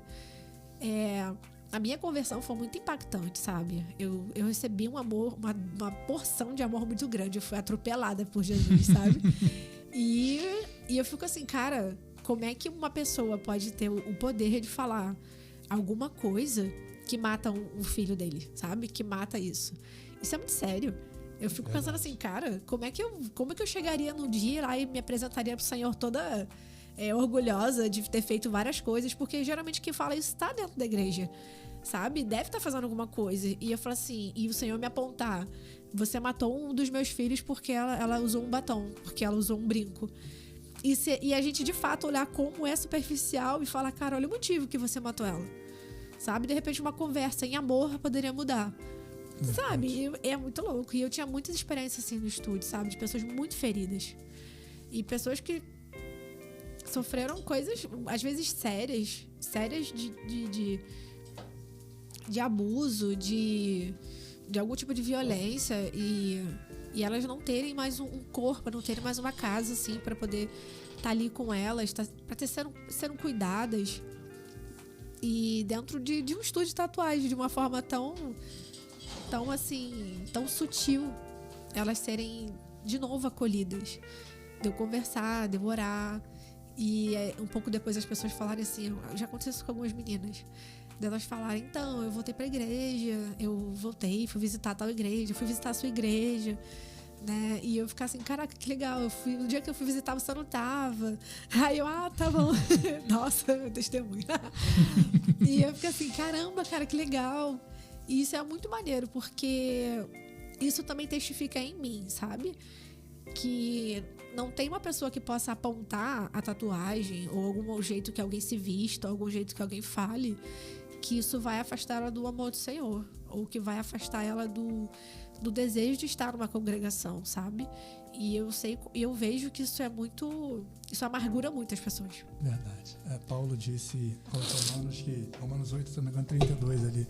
S2: a minha conversão foi muito impactante, sabe? Eu recebi um amor, uma porção de amor muito grande. Eu fui atropelada por Jesus, sabe? E eu fico assim, cara, como é que uma pessoa pode ter o poder de falar alguma coisa que mata o filho dele, sabe? Que mata isso. Isso é muito sério. Eu fico pensando assim, cara, como é que eu chegaria num dia lá e me apresentaria pro Senhor toda orgulhosa de ter feito várias coisas, porque geralmente quem fala isso está dentro da igreja, sabe? Deve estar fazendo alguma coisa. E eu falo assim, e o Senhor me apontar, você matou um dos meus filhos porque ela usou um batom, porque ela usou um brinco. E a gente, de fato, olhar como é superficial e falar, cara, olha o motivo que você matou ela. Sabe? De repente, uma conversa em amor poderia mudar. Sabe? É muito louco. E eu tinha muitas experiências assim no estúdio, sabe? De pessoas muito feridas. E pessoas que sofreram coisas, às vezes, sérias de abuso, de algum tipo de violência. E elas não terem mais um corpo, não terem mais uma casa, assim, para poder estar ali com elas, para serem cuidadas. E dentro de um estúdio de tatuagem, de uma forma tão sutil, elas serem de novo acolhidas. De eu conversar, de eu orar. E um pouco depois as pessoas falarem assim, já aconteceu isso com algumas meninas, delas falarem, então, eu voltei pra igreja, eu voltei, fui visitar tal igreja, fui visitar a sua igreja, né? E eu ficar assim, caraca, que legal, no dia que eu fui visitar você não tava. Aí eu, tá bom. Nossa, meu testemunho. E eu fiquei assim, caramba, cara, que legal. E isso é muito maneiro, porque isso também testifica em mim, sabe? Que não tem uma pessoa que possa apontar a tatuagem ou algum jeito que alguém se vista, ou algum jeito que alguém fale, que isso vai afastar ela do amor do Senhor, ou que vai afastar ela do desejo de estar numa congregação, sabe? E eu vejo que isso amargura muito as pessoas.
S1: Verdade. Paulo disse aos Romanos que, Romanos 8, se não me engano, 32 ali,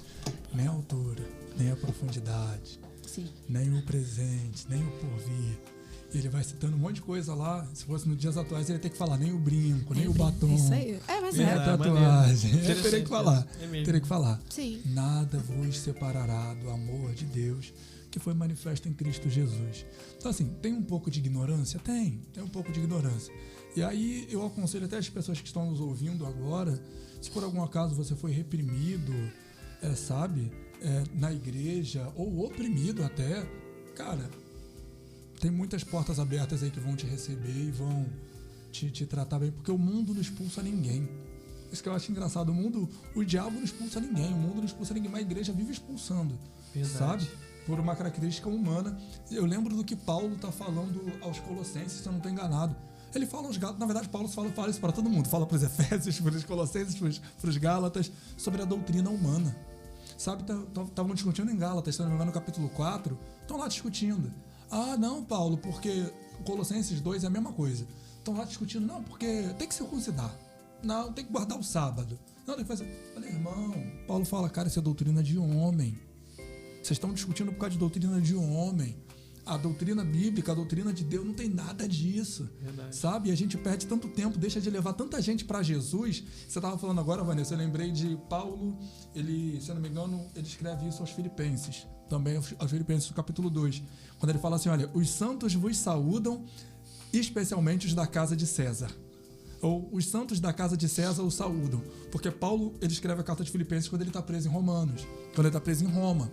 S1: nem a altura, nem a profundidade,
S2: Sim.
S1: nem o presente, nem o porvir. E ele vai citando um monte de coisa lá. Se fosse nos dias atuais, ele ia ter que falar nem o brinco, nem o batom.
S2: Isso aí. Mas
S1: nem a tatuagem. Eu teria que falar.
S3: mesmo.
S1: Teria que falar.
S2: Sim.
S1: Nada vos separará do amor de Deus que foi manifesto em Cristo Jesus. Então, assim, tem um pouco de ignorância? Tem um pouco de ignorância. E aí eu aconselho até as pessoas que estão nos ouvindo agora, se por algum acaso você foi reprimido, na igreja, ou oprimido até, cara, tem muitas portas abertas aí que vão te receber e vão te tratar bem, porque o mundo não expulsa ninguém. Isso que eu acho engraçado, o diabo não expulsa ninguém, o mundo não expulsa ninguém, mas a igreja vive expulsando, sabe? Por uma característica humana. Eu lembro do que Paulo está falando aos Colossenses, se eu não estou enganado. Ele fala aos Gálatas, na verdade, Paulo fala isso para todo mundo. Fala para os Efésios, para os Colossenses, para os Gálatas, sobre a doutrina humana. Sabe, estavam discutindo em Gálatas, se não me engano, no capítulo 4, estão lá discutindo. Ah, não, Paulo, porque Colossenses 2 é a mesma coisa. Estão lá discutindo, não, porque tem que circuncidar. Não, tem que guardar o sábado. Não, tem que fazer... Olha, irmão, Paulo fala, cara, isso é doutrina de homem. Vocês estão discutindo por causa de doutrina de homem. A doutrina bíblica, a doutrina de Deus, não tem nada disso. Verdade. Sabe? E a gente perde tanto tempo, deixa de levar tanta gente para Jesus. Você estava falando agora, Vanessa, eu lembrei de Paulo, ele, se eu não me engano, ele escreve isso aos Filipenses. Também aos Filipenses, no capítulo 2. Quando ele fala assim, olha, os santos vos saúdam, especialmente os da casa de César. Ou os santos da casa de César o saúdam. Porque Paulo, ele escreve a carta de Filipenses quando ele está preso em Romanos. Quando ele está preso em Roma.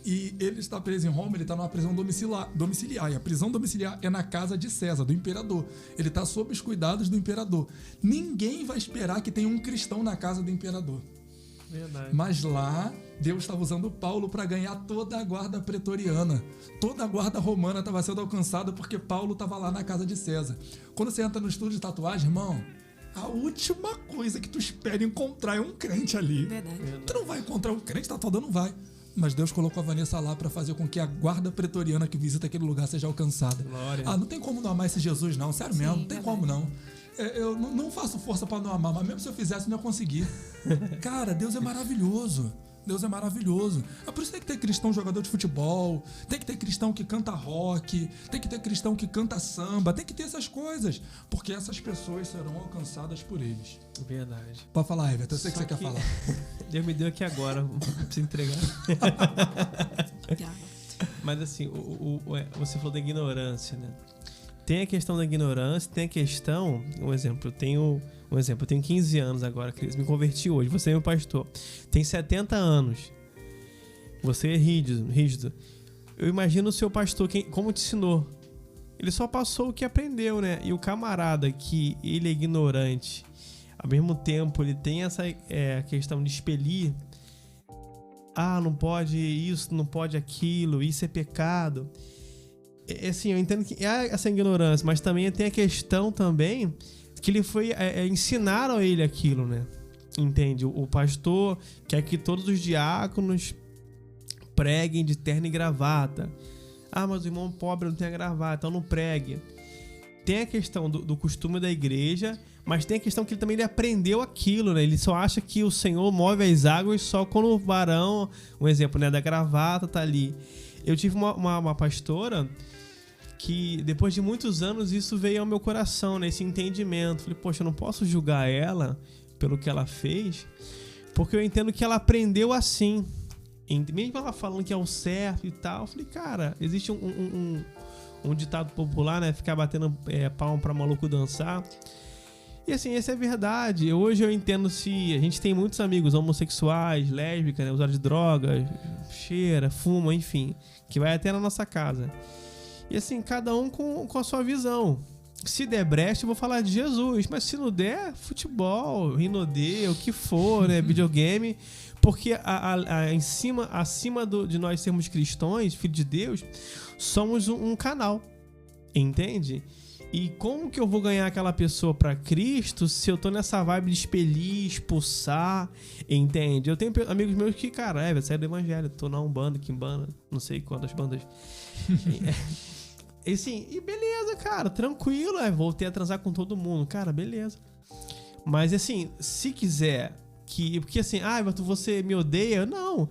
S1: E ele está preso em Roma, ele está numa prisão domiciliar. E a prisão domiciliar é na casa de César, do imperador. Ele está sob os cuidados do imperador. Ninguém vai esperar que tenha um cristão na casa do imperador. Verdade. Mas lá, Deus estava usando Paulo para ganhar toda a guarda pretoriana. Toda a guarda romana estava sendo alcançada porque Paulo estava lá na casa de César. Quando você entra no estúdio de tatuagem, irmão, a última coisa que tu espera encontrar é um crente ali. Verdade. Tu não vai encontrar um crente, tatuador não vai. Mas Deus colocou a Vanessa lá para fazer com que a guarda pretoriana que visita aquele lugar seja alcançada. Glória. Ah, não tem como não amar esse Jesus, não. Sério mesmo, não tem como não. Eu não faço força para não amar, mas mesmo se eu fizesse, não ia conseguir. Cara, Deus é maravilhoso. Deus é maravilhoso. É por isso que tem que ter cristão jogador de futebol, tem que ter cristão que canta rock, tem que ter cristão que canta samba, tem que ter essas coisas, porque essas pessoas serão alcançadas por eles.
S3: Verdade.
S1: Pode falar, Everton, eu sei que você quer falar.
S3: Deus me deu aqui agora, não preciso entregar. Mas assim, você falou da ignorância, né? Tem a questão da ignorância, tem a questão, eu tenho 15 anos agora, Cris, me converti hoje, você é meu pastor, tem 70 anos, você é rígido. Eu imagino o seu pastor, como te ensinou? Ele só passou o que aprendeu, né? E o camarada que ele é ignorante, ao mesmo tempo ele tem essa questão de expelir, não pode isso, não pode aquilo, isso é pecado. Assim, eu entendo que há essa ignorância, mas também tem a questão também que ele foi ensinaram a ele aquilo, né? Entende? O pastor quer que todos os diáconos preguem de terno e gravata. Mas o irmão pobre não tem a gravata, então não pregue. Tem a questão do costume da igreja, mas tem a questão que ele aprendeu aquilo, né? Ele só acha que o Senhor move as águas só quando o varão, um exemplo, né, da gravata tá ali. Eu tive uma pastora que depois de muitos anos isso veio ao meu coração, né? Esse entendimento. Falei, poxa, eu não posso julgar ela pelo que ela fez, porque eu entendo que ela aprendeu assim. Mesmo ela falando que é o certo e tal, eu falei, cara, existe um ditado popular, né? Ficar batendo palma pra maluco dançar. E assim, essa é a verdade. Hoje eu entendo se a gente tem muitos amigos homossexuais, lésbicas, né? Usuários de drogas, cheira, fuma, enfim, que vai até na nossa casa. E assim, cada um com a sua visão. Se der brecha, eu vou falar de Jesus. Mas se não der, futebol, rinodê, o que for, né? Videogame. Porque acima de nós sermos cristãos, filhos de Deus, somos um canal. Entende? E como que eu vou ganhar aquela pessoa para Cristo se eu tô nessa vibe de expelir, expulsar, entende? Eu tenho amigos meus que, cara, sai do evangelho, tô na Umbanda, Quimbanda, não sei quantas bandas. E assim, e beleza, cara, tranquilo, voltei a transar com todo mundo, cara, beleza. Mas assim, se quiser porque assim, você me odeia? Não,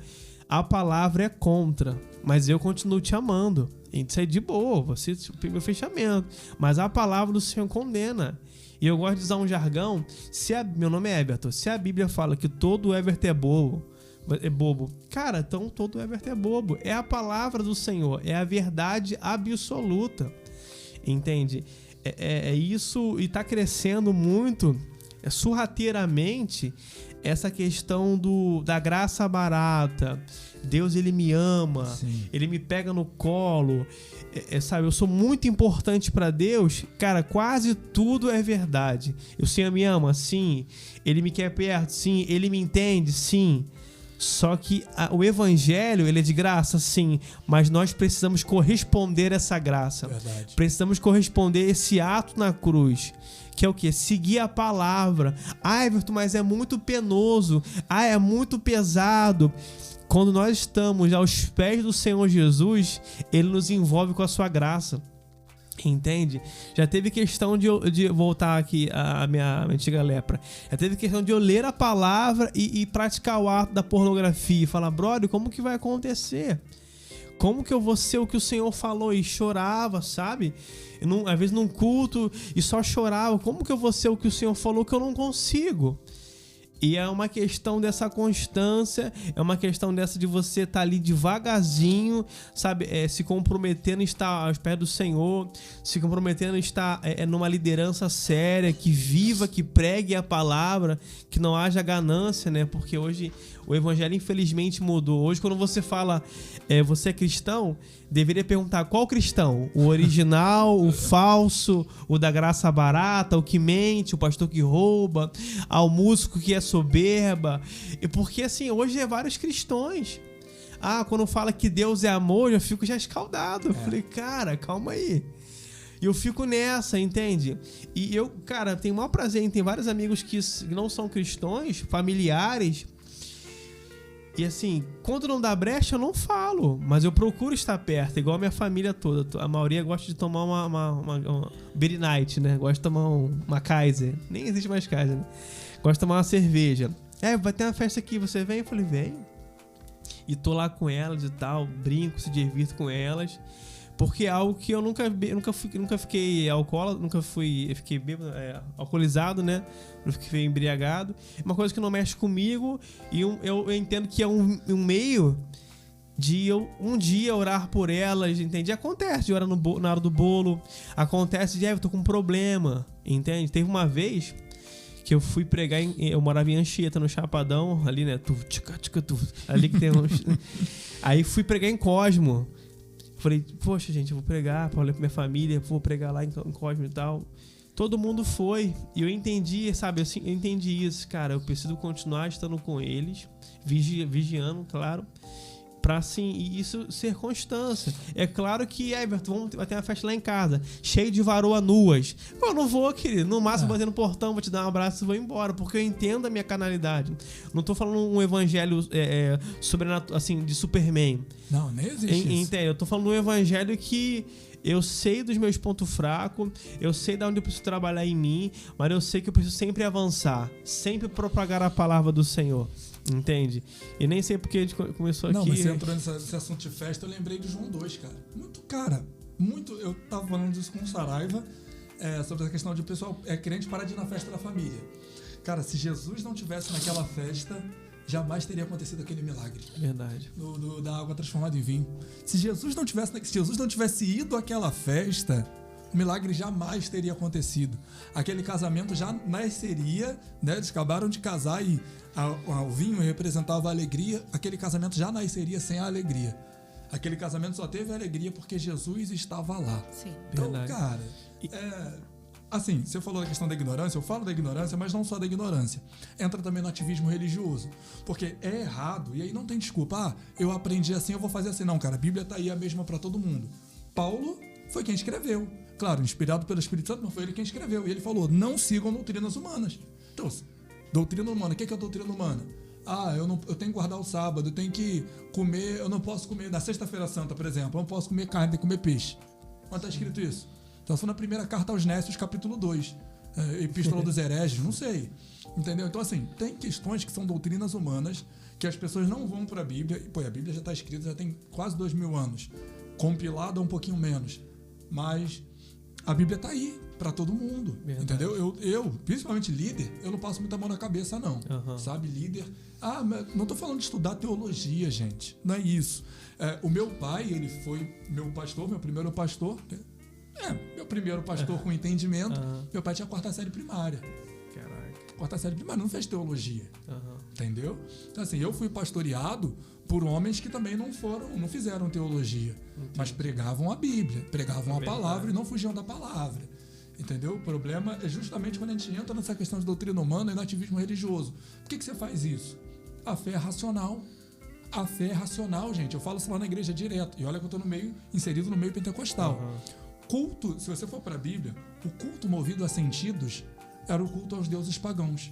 S3: a palavra é contra, mas eu continuo te amando. Isso é de boa, você tem meu fechamento. Mas a palavra do Senhor condena. E eu gosto de usar um jargão. Meu nome é Everton. Se a Bíblia fala que todo Everton é bobo, cara, então todo Everton é bobo. É a palavra do Senhor, é a verdade absoluta. Entende? É isso, e tá crescendo muito, sorrateiramente, essa questão da graça barata. Deus, ele me ama. Sim. Ele me pega no colo, sabe, eu sou muito importante para Deus. Cara, quase tudo é verdade. O Senhor me ama, sim. Ele me quer perto, sim. Ele me entende, sim. Só que o evangelho, ele é de graça, sim, mas nós precisamos corresponder a essa graça.
S1: Verdade.
S3: Precisamos corresponder a esse ato na cruz, que é o quê? Seguir a palavra. Ah, Everton, mas é muito penoso. Ah, é muito pesado. Quando nós estamos aos pés do Senhor Jesus, Ele nos envolve com a sua graça. Entende? Já teve questão de voltar aqui a minha antiga lepra. Já teve questão de eu ler a palavra e praticar o ato da pornografia. E falar, brother, como que vai acontecer? Como que eu vou ser o que o Senhor falou? E chorava, sabe? Às vezes num culto e só chorava. Como que eu vou ser o que o Senhor falou que eu não consigo? E é uma questão dessa constância, é uma questão dessa de você estar ali devagarzinho, sabe? Se comprometendo a estar aos pés do Senhor, se comprometendo a estar numa liderança séria, que viva, que pregue a palavra, que não haja ganância, né? Porque hoje o evangelho infelizmente mudou. Hoje quando você fala, você é cristão, deveria perguntar qual cristão? O original, o falso, o da graça barata, o que mente, o pastor que rouba, ao músico que é soberba. E porque assim, hoje é vários cristãos. Quando fala que Deus é amor, eu fico já escaldado. Eu falei, cara, calma aí. E eu fico nessa, entende? E eu, cara, tenho o maior prazer em ter vários amigos que não são cristãos, familiares. E assim, quando não dá brecha, eu não falo, mas eu procuro estar perto, igual a minha família toda. A maioria gosta de tomar uma Beer Night, né? Gosta de tomar uma Kaiser. Nem existe mais Kaiser, né? Gosta de tomar uma cerveja. Vai ter uma festa aqui, você vem? Eu falei, vem. E tô lá com elas e tal, brinco, se divirto com elas. Porque é algo que eu nunca fiquei fiquei bêbado, alcoolizado, né? Não fiquei embriagado. É uma coisa que não mexe comigo e eu entendo que é um meio de eu um dia orar por elas, entende? Acontece de orar na hora do bolo, acontece de, eu tô com um problema, entende? Teve uma vez que eu fui pregar, eu morava em Anchieta, no Chapadão, ali, né? Ali que tem uns... Aí fui pregar em Cosmo. Falei, poxa, gente, eu vou pregar, falei pra minha família, vou pregar lá em Cosmo e tal. Todo mundo foi. E eu entendi, sabe? Assim, eu entendi isso, cara. Eu preciso continuar estando com eles, vigiando, claro, pra, assim, isso ser constância. É claro que, Everton, vai ter uma festa lá em casa, cheio de varoa nuas. Eu não vou, querido. No máximo, vou bater no portão, vou te dar um abraço e vou embora, porque eu entendo a minha carnalidade. Não tô falando um evangelho sobrenatural, assim, de Superman.
S1: Não, nem existe isso.
S3: Eu tô falando um evangelho que eu sei dos meus pontos fracos, eu sei de onde eu preciso trabalhar em mim, mas eu sei que eu preciso sempre avançar, sempre propagar a palavra do Senhor. Entende? E nem sei porque a gente começou aqui.
S1: Não, mas você entrou nesse assunto de festa, eu lembrei de João 2, cara. Muito. Eu tava falando disso com o Saraiva, sobre a questão de o pessoal crente parar de ir na festa da família. Cara, se Jesus não tivesse naquela festa, jamais teria acontecido aquele milagre.
S3: Verdade.
S1: Da água transformada em vinho. Se Jesus não tivesse ido àquela festa, o milagre jamais teria acontecido. Aquele casamento já nasceria, né? Eles acabaram de casar e o vinho representava a alegria. Aquele casamento já nasceria sem a alegria. Aquele casamento só teve alegria porque Jesus estava lá.
S2: Sim.
S1: Então,
S3: Verdade.
S1: cara, assim, você falou da questão da ignorância, eu falo da ignorância, mas não só da ignorância. Entra também no ativismo religioso. Porque é errado, e aí não tem desculpa. Eu aprendi assim, eu vou fazer assim. Não, cara, a Bíblia tá aí a mesma para todo mundo. Paulo foi quem escreveu. Claro, inspirado pelo Espírito Santo, mas foi ele quem escreveu. E ele falou, não sigam doutrinas humanas. Então, doutrina humana, o que é doutrina humana? Eu tenho que guardar o sábado, eu tenho que comer, eu não posso comer, na sexta-feira santa, por exemplo, eu não posso comer carne, tenho que comer peixe. Onde está escrito isso? Então, foi na primeira carta aos Nécios, capítulo 2. Epístola dos Hereges, não sei. Entendeu? Então, assim, tem questões que são doutrinas humanas, que as pessoas não vão para a Bíblia, e a Bíblia já está escrita, já tem quase 2000 anos. Compilada um pouquinho menos. Mas a Bíblia está aí para todo mundo. Verdade. Entendeu? Eu, principalmente líder, eu não passo muita mão na cabeça, não. Uhum. Sabe, líder... não estou falando de estudar teologia, gente. Não é isso. O meu pai, ele foi meu primeiro pastor. Meu primeiro pastor com entendimento. Uhum. Meu pai tinha 4ª série primária.
S3: Caraca.
S1: 4ª série primária, não fez teologia.
S3: Uhum.
S1: Entendeu? Então, assim, eu fui pastoreado por homens que também não fizeram teologia. Entendi. Mas pregavam a Bíblia, pregavam a palavra e não fugiam da palavra. Entendeu? O problema é justamente quando a gente entra nessa questão de doutrina humana e no ativismo religioso. Por que você faz isso? A fé é racional. A fé é racional, gente. Eu falo isso lá na igreja direto. E olha que eu estou inserido no meio pentecostal. Culto, se você for para a Bíblia, o culto movido a sentidos era o culto aos deuses pagãos.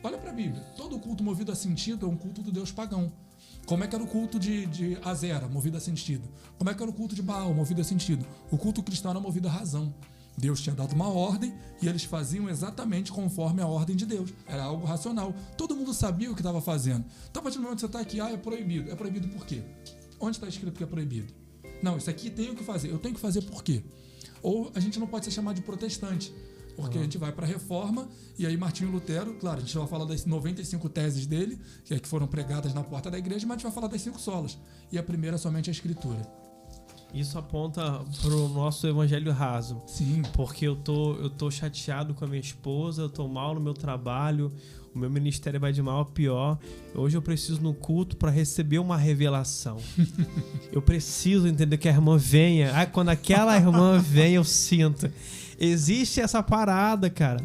S1: Olha para a Bíblia. Todo culto movido a sentido é um culto do deus pagão. Como é que era o culto de Azera, movido a sentido? Como é que era o culto de Baal, movido a sentido? O culto cristão era movido a razão. Deus tinha dado uma ordem e eles faziam exatamente conforme a ordem de Deus. Era algo racional. Todo mundo sabia o que estava fazendo. Então, a partir do momento que você está aqui, é proibido. É proibido por quê? Onde está escrito que é proibido? Não, isso aqui tenho que fazer. Eu tenho que fazer por quê? Ou a gente não pode ser chamado de protestante, porque a gente vai para a Reforma e aí Martinho Lutero, claro, a gente vai falar das 95 teses dele, que foram pregadas na porta da igreja, mas a gente vai falar das 5 solas. E a primeira somente a Escritura.
S3: Isso aponta pro nosso evangelho raso.
S1: Sim.
S3: Porque eu tô chateado com a minha esposa, eu tô mal no meu trabalho, o meu ministério vai de mal a pior. Hoje eu preciso no culto para receber uma revelação. Eu preciso entender que a irmã venha. Quando aquela irmã vem, eu sinto. Existe essa parada, cara.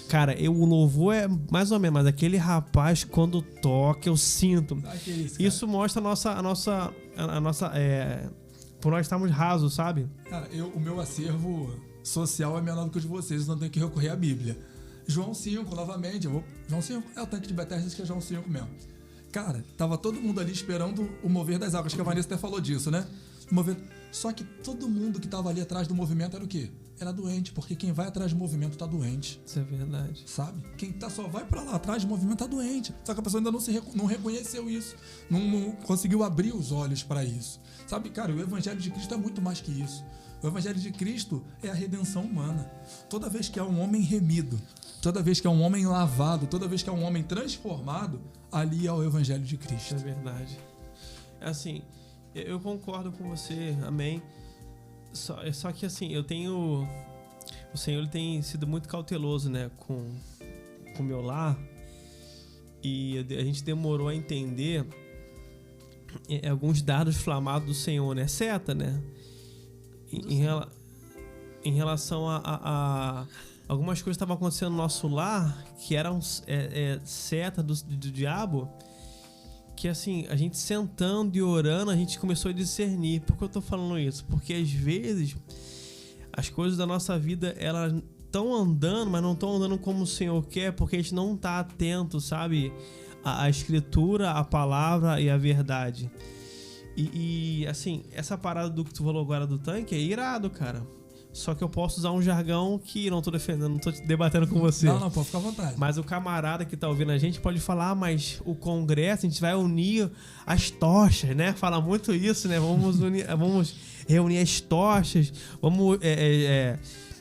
S3: Cara, o louvor é mais ou menos, mas aquele rapaz, quando toca, eu sinto. Isso mostra a nossa por nós estarmos rasos, sabe?
S1: Cara, o meu acervo social é menor do que o de vocês, então eu tenho que recorrer à Bíblia. João 5, novamente. João 5 é o tanque de Bethesda, que é João 5 mesmo. Cara, tava todo mundo ali esperando o mover das águas, que a Vanessa até falou disso, né? Só que todo mundo que tava ali atrás do movimento era o quê? Era doente, porque quem vai atrás do movimento tá doente.
S3: Isso é verdade.
S1: Sabe? Quem só vai pra lá atrás do movimento tá doente. Só que a pessoa ainda não reconheceu isso. Não conseguiu abrir os olhos para isso. Sabe, cara, o Evangelho de Cristo é muito mais que isso. O Evangelho de Cristo é a redenção humana. Toda vez que há um homem remido, toda vez que há um homem lavado, toda vez que há um homem transformado, ali é o Evangelho de Cristo.
S3: Isso é verdade. É assim, eu concordo com você, amém. Só que assim, o Senhor ele tem sido muito cauteloso, né, com o meu lar, e a gente demorou a entender alguns dados flamados do Senhor, né, seta, né, em relação a algumas coisas que estavam acontecendo no nosso lar, que eram seta do diabo, que assim, a gente sentando e orando, a gente começou a discernir. Por que eu tô falando isso? Porque às vezes as coisas da nossa vida, elas estão andando, mas não estão andando como o Senhor quer, porque a gente não tá atento, sabe? A Escritura, a palavra e a verdade. E assim, essa parada do que tu falou agora do tanque é irado, cara. Só que eu posso usar um jargão que não tô defendendo, não tô debatendo com você.
S1: Não, pode ficar à vontade.
S3: Mas o camarada que tá ouvindo a gente pode falar, mas o Congresso, a gente vai unir as tochas, né? Fala muito isso, né? Vamos reunir as tochas, vamos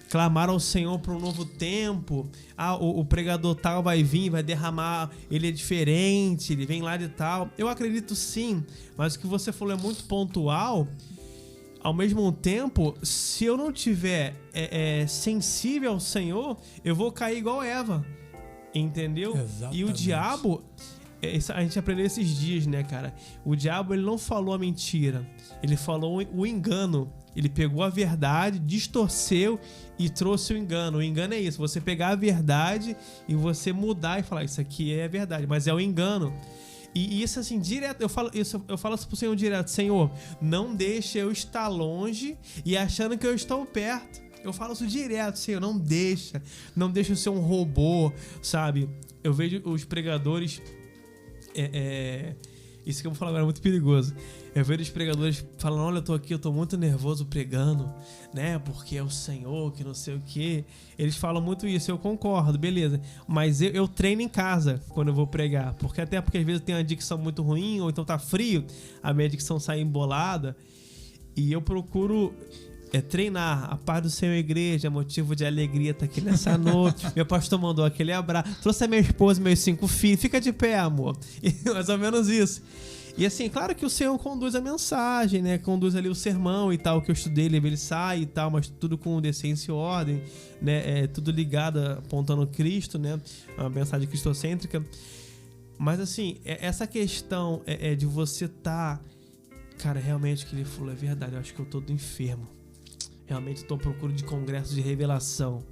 S3: clamar ao Senhor para um novo tempo. O pregador tal vai vir, vai derramar, ele é diferente, ele vem lá de tal. Eu acredito sim, mas o que você falou é muito pontual. Ao mesmo tempo, se eu não tiver sensível ao Senhor, eu vou cair igual Eva, entendeu?
S1: Exatamente.
S3: E o diabo, a gente aprendeu esses dias, né, cara? O diabo, ele não falou a mentira, ele falou o engano. Ele pegou a verdade, distorceu e trouxe o engano. O engano é isso, você pegar a verdade e você mudar e falar, isso aqui é verdade, mas é o engano. E isso assim, direto, eu falo isso pro Senhor direto: Senhor, não deixa eu estar longe e achando que eu estou perto. Eu falo isso direto: Senhor, não deixa eu ser um robô, sabe? Eu vejo os pregadores, isso que eu vou falar agora é muito perigoso. Eu vejo os pregadores falando, olha, eu tô muito nervoso pregando, né? Porque é o Senhor, que não sei o quê. Eles falam muito isso, eu concordo, beleza. Mas eu treino em casa quando eu vou pregar. Porque às vezes eu tenho uma dicção muito ruim, ou então tá frio, a minha dicção sai embolada. E eu procuro treinar. A paz do Senhor, igreja, motivo de alegria tá aqui nessa noite. Meu pastor mandou aquele abraço. Trouxe a minha esposa e meus 5 filhos. Fica de pé, amor. E mais ou menos isso. E assim, claro que o Senhor conduz a mensagem, né? Conduz ali o sermão e tal, que eu estudei, ele sai e tal, mas tudo com decência e ordem, né? Tudo ligado, apontando Cristo, né? Uma mensagem cristocêntrica. Mas assim, essa questão de você cara, realmente o que ele falou é verdade. Eu acho que eu tô enfermo. Realmente estou à procura de congresso de revelação.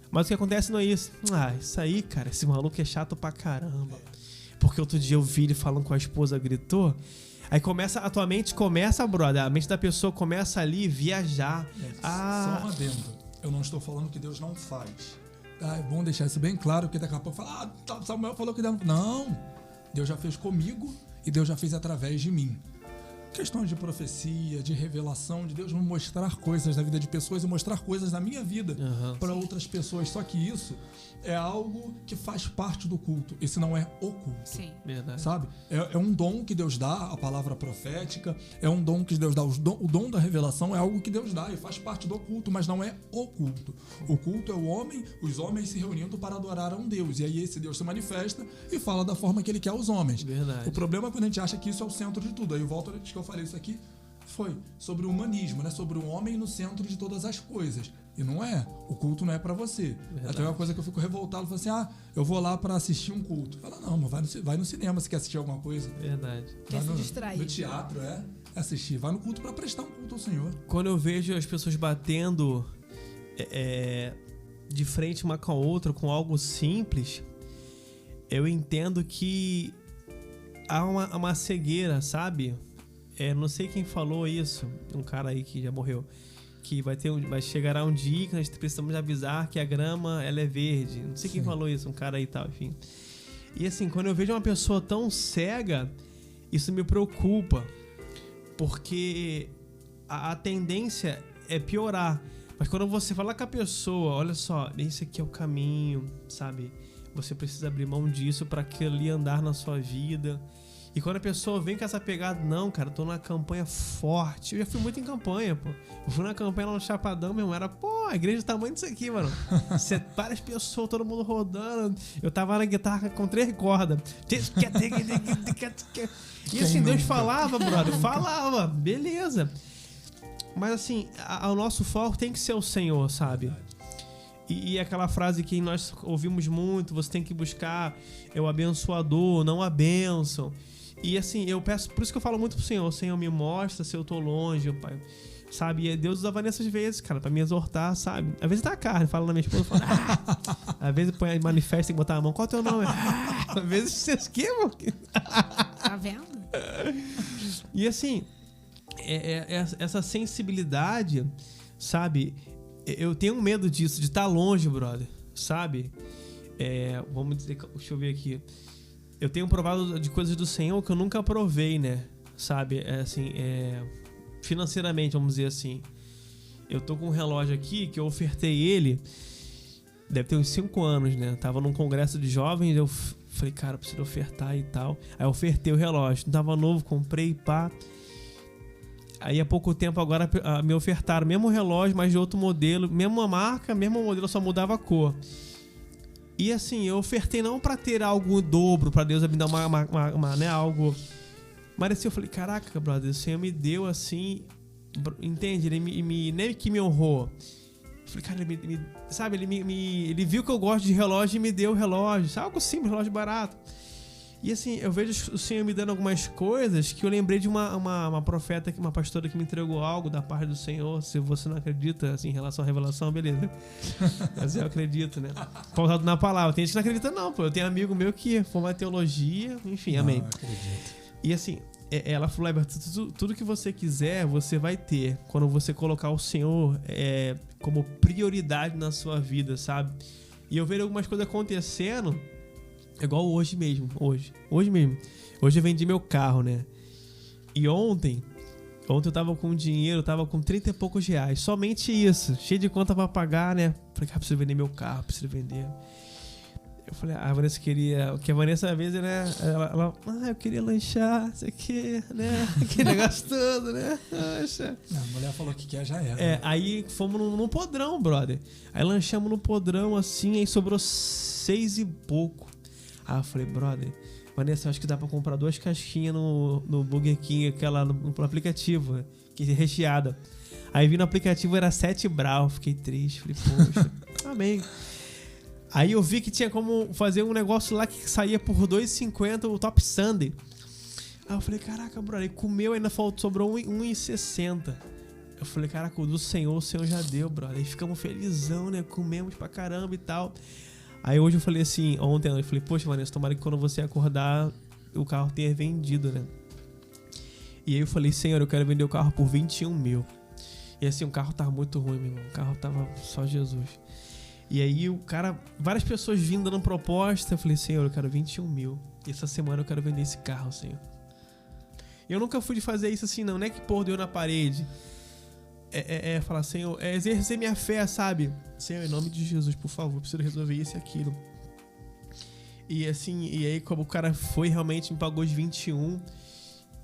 S3: Mas o que acontece não é isso. Isso aí, cara, esse maluco é chato pra caramba. Porque outro dia eu vi ele falando com a esposa, gritou. Aí a tua mente começa, brother, a mente da pessoa começa ali viajar.
S1: Só um adendo. Eu não estou falando que Deus não faz. É bom deixar isso bem claro, porque daqui a pouco fala, Samuel falou que Deus não. Deus já fez comigo e Deus já fez através de mim. Questões de profecia, de revelação, de Deus me mostrar coisas da vida de pessoas e mostrar coisas da minha vida para outras pessoas. Só que isso é algo que faz parte do culto. Esse não é o culto.
S2: Sim.
S3: Verdade.
S1: Sabe? É um dom que Deus dá, a palavra profética, é um dom que Deus dá. O dom da revelação é algo que Deus dá e faz parte do culto, mas não é o culto. O culto é os homens se reunindo para adorar a um Deus. E aí esse Deus se manifesta e fala da forma que ele quer aos homens.
S3: Verdade.
S1: O problema é quando a gente acha que isso é o centro de tudo. Aí eu volto a que eu falei isso aqui, foi sobre o humanismo, né? Sobre o homem no centro de todas as coisas. E não é. O culto não é pra você.
S3: Verdade.
S1: Até uma coisa que eu fico revoltado, falo assim, eu vou lá pra assistir um culto. Fala, não, mas vai no cinema se quer assistir alguma coisa.
S3: Verdade.
S2: Quer se distrair.
S1: No teatro, assistir. Vai no culto pra prestar um culto ao Senhor.
S3: Quando eu vejo as pessoas batendo de frente uma com a outra com algo simples, eu entendo que há uma cegueira, sabe? Não sei quem falou isso, um cara aí que já morreu, que vai chegar um dia que nós precisamos avisar que a grama ela é verde. Não sei quem falou isso, um cara aí e tal, enfim. E assim, quando eu vejo uma pessoa tão cega, isso me preocupa, porque a tendência é piorar. Mas quando você fala com a pessoa, olha só, esse aqui é o caminho, sabe? Você precisa abrir mão disso para aquilo ali andar na sua vida. E quando a pessoa vem com essa pegada, não, cara, eu tô numa campanha forte. Eu já fui muito em campanha, pô. Eu fui na campanha lá no Chapadão, meu irmão, era, a igreja do tamanho disso aqui, mano. Várias pessoas, todo mundo rodando. Eu tava na guitarra com 3 cordas. E assim, Deus falava, brother, falava, beleza. Mas assim, o nosso foco tem que ser o Senhor, sabe? E aquela frase que nós ouvimos muito, você tem que buscar o abençoador, não a bênção. E assim, eu peço, por isso que eu falo muito pro Senhor, Senhor, me mostra se eu tô longe, Pai. Sabe? E Deus usava nessas vezes, cara, pra me exortar, sabe? Às vezes tá a carne, fala na minha esposa, fala, às vezes põe manifesta e botar a mão, qual é o teu nome? Às vezes você esquema.
S2: Tá vendo?
S3: E assim, essa sensibilidade, sabe? Eu tenho medo disso, de estar longe, brother, sabe? Vamos dizer, deixa eu ver aqui. Eu tenho provado de coisas do Senhor que eu nunca provei, né? Sabe? Financeiramente, vamos dizer assim. Eu tô com um relógio aqui que eu ofertei ele, deve ter uns 5 anos, né? Tava num congresso de jovens, eu falei, cara, eu preciso ofertar e tal. Aí eu ofertei o relógio, não tava novo, comprei, pá. Aí há pouco tempo agora me ofertaram mesmo relógio, mas de outro modelo, mesma marca, mesmo modelo, só mudava a cor. E assim, eu ofertei não pra ter algo dobro, pra Deus me dar né, algo. Mas assim, eu falei, caraca, brother, o Senhor me deu assim, entende? Ele nem que me honrou. Eu falei, cara, sabe, ele viu que eu gosto de relógio e me deu o relógio, sabe? Algo simples, relógio barato. E assim, eu vejo o Senhor me dando algumas coisas que eu lembrei de uma profeta, uma pastora que me entregou algo da parte do Senhor. Se você não acredita assim, em relação à revelação, beleza. Mas eu acredito, né? Pausado na palavra. Tem gente que não acredita não, pô. Eu tenho um amigo meu que formou em teologia, enfim, amém.
S1: Não, acredito.
S3: E assim, ela falou, tudo que você quiser, você vai ter. Quando você colocar o Senhor como prioridade na sua vida, sabe? E eu vejo algumas coisas acontecendo, igual hoje mesmo, hoje mesmo. Hoje eu vendi meu carro, né? E ontem eu tava com dinheiro, tava com 30 e poucos reais. Somente isso, cheio de conta pra pagar, né? Falei, cara, preciso vender meu carro, preciso vender. Eu falei, a Vanessa queria... Que a Vanessa, às vezes, né? Ela eu queria lanchar, isso aqui, né? Aquele negócio todo, né? Poxa.
S1: Não, a mulher falou que quer, já era.
S3: Aí fomos num podrão, brother. Aí lanchamos no podrão, assim, aí sobrou 6 e pouco. Aí eu falei, brother, Vanessa, acho que dá pra comprar 2 casquinhas no Burger King, aquela no aplicativo, que é recheada. Aí vi no aplicativo, era 7 brau, fiquei triste, falei, poxa, amém. Aí eu vi que tinha como fazer um negócio lá que saía por R$2,50 o Top Sunday. Aí eu falei, caraca, brother, comeu, ainda sobrou R$1,60. Eu falei, caraca, o do Senhor, o Senhor já deu, brother. Aí ficamos felizão, né? Comemos pra caramba e tal. Aí hoje eu falei assim, ontem eu falei, poxa, Vanessa, tomara que quando você acordar, o carro tenha vendido, né? E aí eu falei, Senhor, eu quero vender o carro por 21 mil. E assim, o carro tava muito ruim, meu irmão. O carro tava só Jesus. E aí o cara, várias pessoas vindo dando proposta. Eu falei, Senhor, eu quero 21 mil. E essa semana eu quero vender esse carro, Senhor. Eu nunca fui de fazer isso assim, não é que pôr Deus na parede. É falar, Senhor, é exercer minha fé, sabe? Senhor, em nome de Jesus, por favor, preciso resolver isso e aquilo. E assim, e aí como o cara foi, realmente me pagou os 21.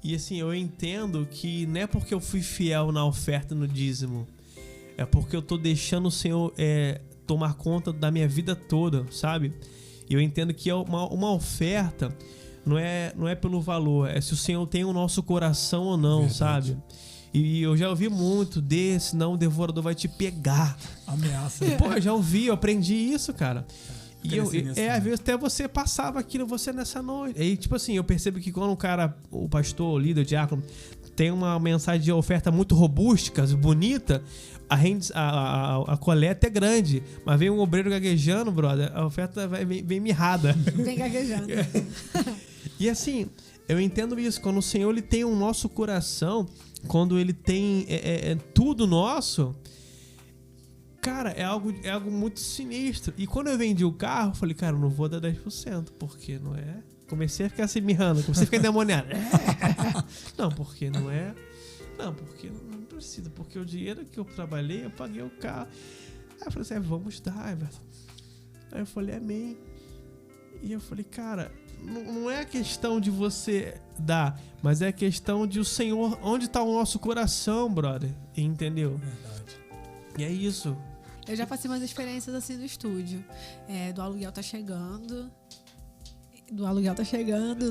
S3: E assim, eu entendo que não é porque eu fui fiel na oferta, no dízimo. É porque eu tô deixando o Senhor tomar conta da minha vida toda, sabe? E eu entendo que uma oferta não é pelo valor, é se o Senhor tem o nosso coração ou não, verdade. Sabe? E eu já ouvi muito desse, não, o devorador vai te pegar.
S1: Ameaça.
S3: Pô, eu já ouvi, eu aprendi isso, cara. E às vezes até você passava aquilo, você nessa noite. E tipo assim, eu percebo que quando o pastor, o líder, o diácono, tem uma mensagem de oferta muito robustica, bonita, a coleta é grande. Mas vem um obreiro gaguejando, brother, a oferta vem mirrada.
S2: Vem gaguejando.
S3: E assim, eu entendo isso, quando o Senhor ele tem o nosso coração, quando ele tem tudo nosso, cara, é algo muito sinistro. E quando eu vendi o carro, eu falei, cara, eu não vou dar 10%, porque não é... Comecei a ficar assim mirrando, comecei a ficar endemoniado. Não, porque não é... Não, porque não precisa, porque o dinheiro que eu trabalhei, eu paguei o carro. Aí eu falei assim, vamos dar, Everton. Aí eu falei, amém. E eu falei, cara, não é a questão de você dar, mas é a questão de o Senhor, onde está o nosso coração, brother, entendeu?
S1: Verdade.
S3: E é isso.
S2: Eu já passei umas experiências assim no estúdio. Do aluguel tá chegando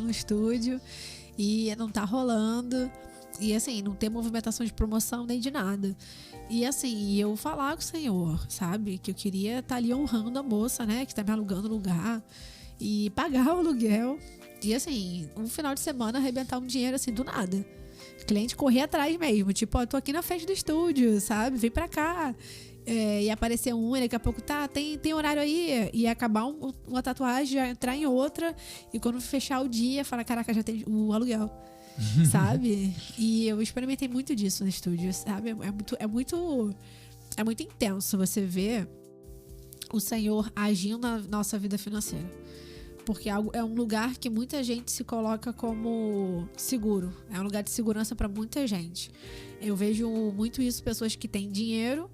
S2: no estúdio e não tá rolando. E assim, não tem movimentação de promoção nem de nada. E assim, eu falar com o Senhor, sabe? Que eu queria estar ali honrando a moça, né? Que tá me alugando o lugar. E pagar o aluguel. E assim, um final de semana arrebentar um dinheiro assim do nada. O cliente correr atrás mesmo. Tipo, ó, tô aqui na frente do estúdio, sabe? Vem pra cá. E aparecer e daqui a pouco tem horário aí. E acabar uma tatuagem, já entrar em outra. E quando fechar o dia, falar, caraca, já tem o aluguel. Sabe? E eu experimentei muito disso no estúdio, sabe? É muito intenso você ver o Senhor agindo na nossa vida financeira. Porque é um lugar que muita gente se coloca como seguro. É um lugar de segurança para muita gente. Eu vejo muito isso, pessoas que têm dinheiro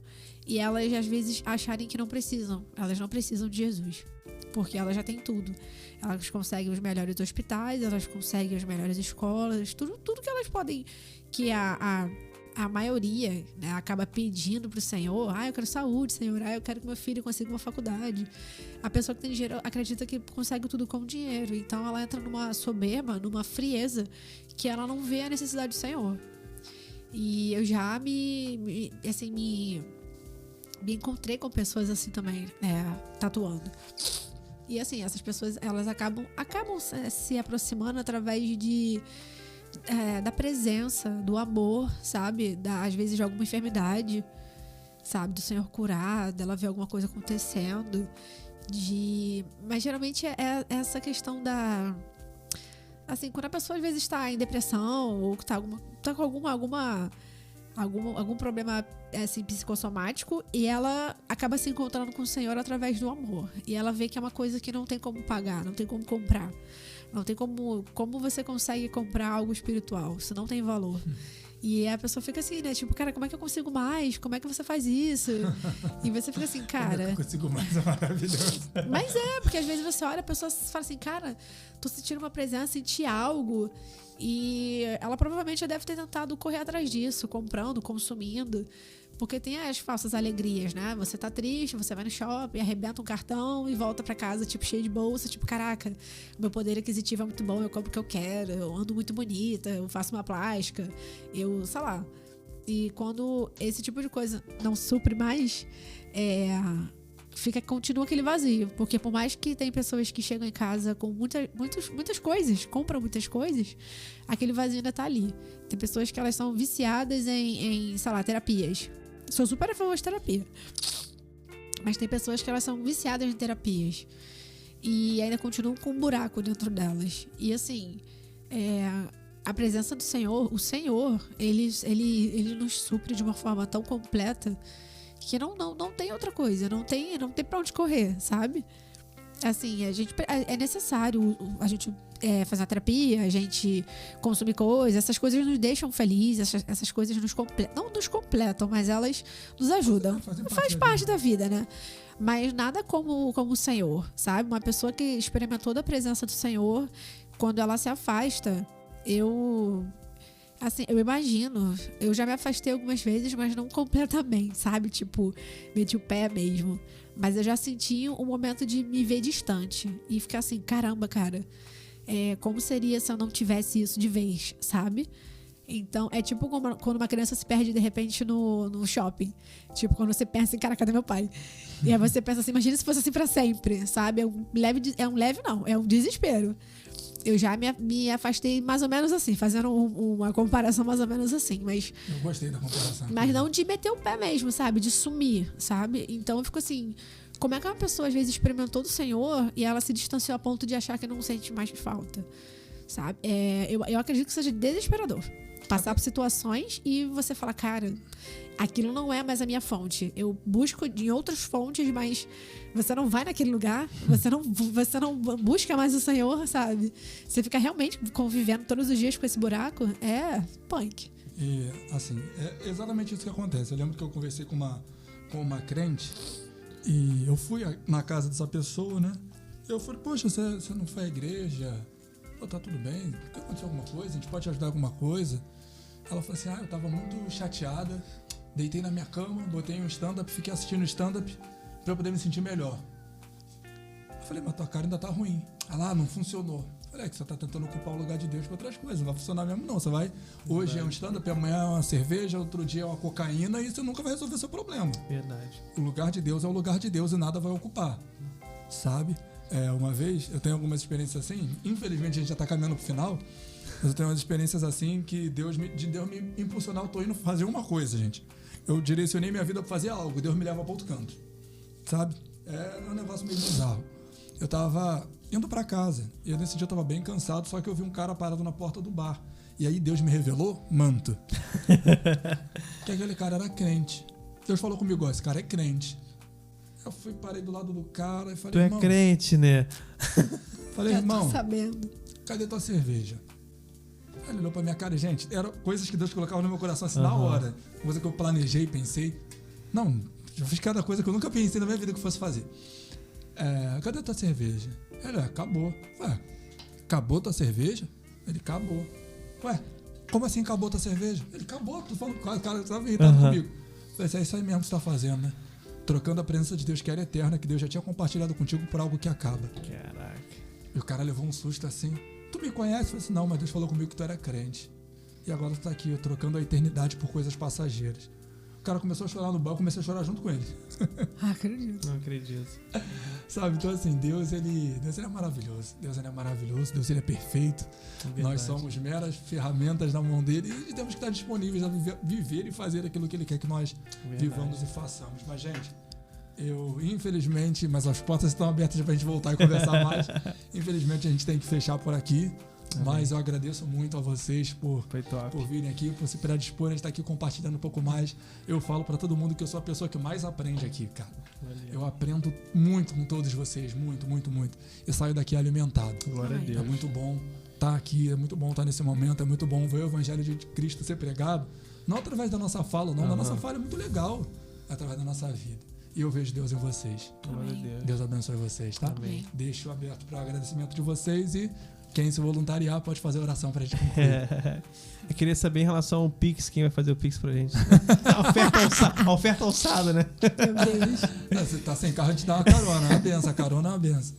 S2: e elas às vezes acharem que não precisam. Elas não precisam de Jesus. Porque elas já têm tudo. Elas conseguem os melhores hospitais, elas conseguem as melhores escolas, tudo que elas podem, que a maioria, né, acaba pedindo pro Senhor. Eu quero saúde, Senhor. Eu quero que meu filho consiga uma faculdade. A pessoa que tem dinheiro acredita que consegue tudo com dinheiro. Então ela entra numa soberba, numa frieza, que ela não vê a necessidade do Senhor. E eu já me encontrei com pessoas assim também, tatuando. E assim, essas pessoas, elas acabam se aproximando através da presença, do amor, sabe? Às vezes de alguma enfermidade, sabe? Do Senhor curar, dela ver alguma coisa acontecendo. Mas geralmente é essa questão da... Assim, quando a pessoa às vezes está em depressão ou tá com algum problema assim, psicossomático, e ela acaba se encontrando com o Senhor através do amor. E ela vê que é uma coisa que não tem como pagar, não tem como comprar. Não tem como você consegue comprar algo espiritual. Isso não tem valor. E a pessoa fica assim, né? Tipo, cara, como é que eu consigo mais? Como é que você faz isso? E você fica assim, cara...
S1: Como é que eu consigo mais? É maravilhoso.
S2: Mas porque às vezes você olha, a pessoa fala assim, cara, tô sentindo uma presença, senti algo. E ela provavelmente já deve ter tentado correr atrás disso, comprando, consumindo. Porque tem as falsas alegrias, né? Você tá triste, você vai no shopping, arrebenta um cartão e volta pra casa, tipo, cheio de bolsa. Tipo, caraca, meu poder aquisitivo é muito bom, eu compro o que eu quero, eu ando muito bonita, eu faço uma plástica, sei lá. E quando esse tipo de coisa não supre mais, continua aquele vazio. Porque por mais que tem pessoas que chegam em casa com muitas coisas, compram muitas coisas, aquele vazio ainda tá ali. Tem pessoas que elas são viciadas em sei lá, terapias. Sou super a favor de terapia. Mas tem pessoas que elas são viciadas em terapias. E ainda continuam com um buraco dentro delas. E assim, a presença do Senhor, o Senhor, ele nos supre de uma forma tão completa que não tem outra coisa, não tem pra onde correr, sabe? Assim, é necessário a gente fazer uma terapia, a gente consumir coisas, essas coisas nos deixam felizes, essas coisas não nos completam, mas elas nos ajudam. Faz parte da vida, né? Mas nada como o Senhor, sabe? Uma pessoa que experimentou da presença do Senhor, quando ela se afasta, eu imagino, eu já me afastei algumas vezes, mas não completamente, sabe? Tipo, meti o pé mesmo. Mas eu já senti um momento de me ver distante e ficar assim, caramba, cara, como seria se eu não tivesse isso de vez, sabe? Então, é tipo quando uma criança se perde de repente no shopping. Tipo, quando você pensa assim, cara, cadê meu pai? E aí você pensa assim, imagina se fosse assim pra sempre, sabe? É um desespero. Eu já me afastei mais ou menos assim, fazendo uma comparação mais ou menos assim, mas...
S1: Eu gostei da comparação.
S2: Mas não de meter o pé mesmo, sabe? De sumir, sabe? Então eu fico assim, como é que uma pessoa às vezes experimentou do Senhor e ela se distanciou a ponto de achar que não sente mais falta, sabe? Eu acredito que seja desesperador. Passar por situações e você falar, cara, aquilo não é mais a minha fonte. Eu busco em outras fontes, mas você não vai naquele lugar, você não busca mais o Senhor, sabe? Você fica realmente convivendo todos os dias com esse buraco, é punk.
S1: E, assim, é exatamente isso que acontece. Eu lembro que eu conversei com uma crente e eu fui na casa dessa pessoa, né? Eu falei, poxa, você não foi à igreja? Pô, tá tudo bem? Aconteceu alguma coisa? A gente pode te ajudar com alguma coisa? Ela falou assim, eu tava muito chateada, deitei na minha cama, botei um stand-up, fiquei assistindo o stand-up pra eu poder me sentir melhor. Eu falei, mas tua cara ainda tá ruim. Ela, não funcionou. Eu falei, que você tá tentando ocupar o lugar de Deus com outras coisas, não vai funcionar mesmo não. Você vai, hoje é um stand-up, amanhã é uma cerveja, outro dia é uma cocaína e você nunca vai resolver seu problema.
S3: Verdade.
S1: O lugar de Deus é o lugar de Deus e nada vai ocupar, sabe? Uma vez, eu tenho algumas experiências assim, infelizmente a gente já tá caminhando pro final, mas eu tenho umas experiências assim que Deus me impulsionar, eu tô indo fazer uma coisa, gente. Eu direcionei minha vida pra fazer algo, Deus me leva pra outro canto, sabe? É um negócio meio bizarro. Eu tava indo pra casa, e nesse dia eu tava bem cansado, só que eu vi um cara parado na porta do bar. E aí Deus me revelou, manto. Que aquele cara era crente. Deus falou comigo, ó, esse cara é crente. Eu parei do lado do cara e falei,
S3: tu é
S1: irmão,
S3: crente, né?
S1: Falei, irmão,
S2: tô sabendo.
S1: Cadê tua cerveja? Ele olhou pra minha cara e, gente, eram coisas que Deus colocava no meu coração assim, na hora. Coisa que eu planejei, pensei. Não, eu fiz cada coisa que eu nunca pensei na minha vida que eu fosse fazer. Cadê tua cerveja? Ele, acabou. Ué, acabou tua cerveja? Ele, acabou. Ué, como assim acabou tua cerveja? Ele, acabou. Tô falando com o cara, tava irritado comigo. Eu falei, é isso aí mesmo que você tá fazendo, né? Trocando a presença de Deus que era eterna, que Deus já tinha compartilhado contigo por algo que acaba.
S3: Caraca.
S1: E o cara levou um susto assim. Tu me conhece? Eu falei assim, não, mas Deus falou comigo que tu era crente. E agora tu tá aqui, eu trocando a eternidade por coisas passageiras. O cara começou a chorar no banco, eu comecei a chorar junto com ele.
S2: Acredito.
S3: Não acredito.
S1: Sabe, então assim, Deus ele é maravilhoso. Deus ele é maravilhoso, Deus ele é perfeito.
S3: Verdade.
S1: Nós somos meras ferramentas na mão dele e temos que estar disponíveis a viver e fazer aquilo que ele quer que nós vivamos e façamos. Mas, gente, infelizmente, mas as portas estão abertas pra gente voltar e conversar mais. Infelizmente, a gente tem que fechar por aqui. Mas eu agradeço muito a vocês por virem aqui, por se predisporem a estar aqui compartilhando um pouco mais. Eu falo pra todo mundo que eu sou a pessoa que mais aprende aqui, cara.
S3: Valeu.
S1: Eu aprendo muito com todos vocês, muito, muito, muito. E saio daqui alimentado.
S3: Glória a Deus.
S1: É muito bom estar aqui, é muito bom estar nesse momento, é muito bom ver o Evangelho de Cristo ser pregado. Não através da nossa fala, não. Da nossa fala é muito legal, através da nossa vida. E eu vejo Deus em vocês.
S3: Glória a Deus.
S1: Deus abençoe vocês, tá?
S2: Amém.
S1: Deixo aberto para o agradecimento de vocês e quem se voluntariar pode fazer a oração pra gente concluir.
S3: Eu queria saber em relação ao Pix, quem vai fazer o Pix pra gente? A oferta alçada, né?
S2: Meu Deus.
S1: Você tá sem carro, a gente dá uma carona. A benção, a carona é uma benção.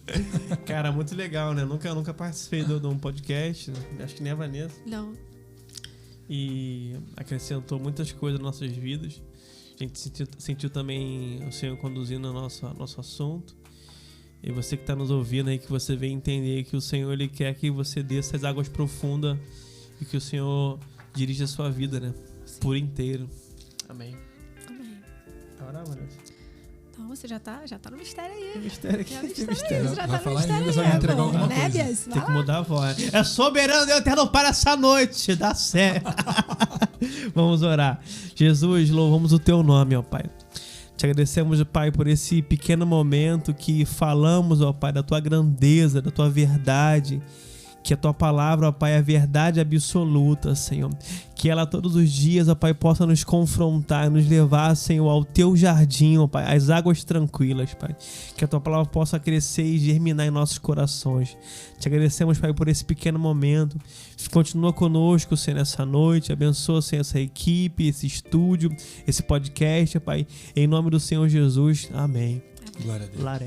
S3: Cara, muito legal, né? Nunca participei de um podcast, né? Acho que nem a Vanessa.
S2: Não.
S3: E acrescentou muitas coisas nas nossas vidas. A gente sentiu também o Senhor conduzindo o nosso assunto. E você que está nos ouvindo aí, que você vem entender que o Senhor ele quer que você desça as águas profundas e que o Senhor dirija a sua vida, né? Sim. Por inteiro. Amém.
S2: Amém.
S3: Vai orar, Vanessa?
S2: Então você já tá no mistério aí.
S3: Que mistério aqui.
S2: Já
S3: Que
S2: mistério
S3: mistério.
S2: aí, já
S1: Vai
S2: tá
S1: falar
S2: no
S1: em línguas,
S2: mistério
S1: vai
S2: aí,
S1: entregar
S2: pô.
S1: alguma
S2: Né,
S1: coisa.
S2: Bias?
S3: Tem
S2: Vai
S3: que
S2: lá.
S3: mudar a voz. É soberano Deus eterno para essa noite. Dá certo. Vamos orar. Jesus, louvamos o teu nome, ó Pai. Te agradecemos, Pai, por esse pequeno momento que falamos, ó Pai, da tua grandeza, da tua verdade. Que a tua palavra, ó Pai, é a verdade absoluta, Senhor. Que ela todos os dias, ó Pai, possa nos confrontar, nos levar, Senhor, ao teu jardim, ó Pai, às águas tranquilas, Pai. Que a tua palavra possa crescer e germinar em nossos corações. Te agradecemos, Pai, por esse pequeno momento. Continua conosco, Senhor, nessa noite. Abençoa, Senhor, essa equipe, esse estúdio, esse podcast, Pai. Em nome do Senhor Jesus. Amém.
S1: Glória a Deus.
S3: Glória.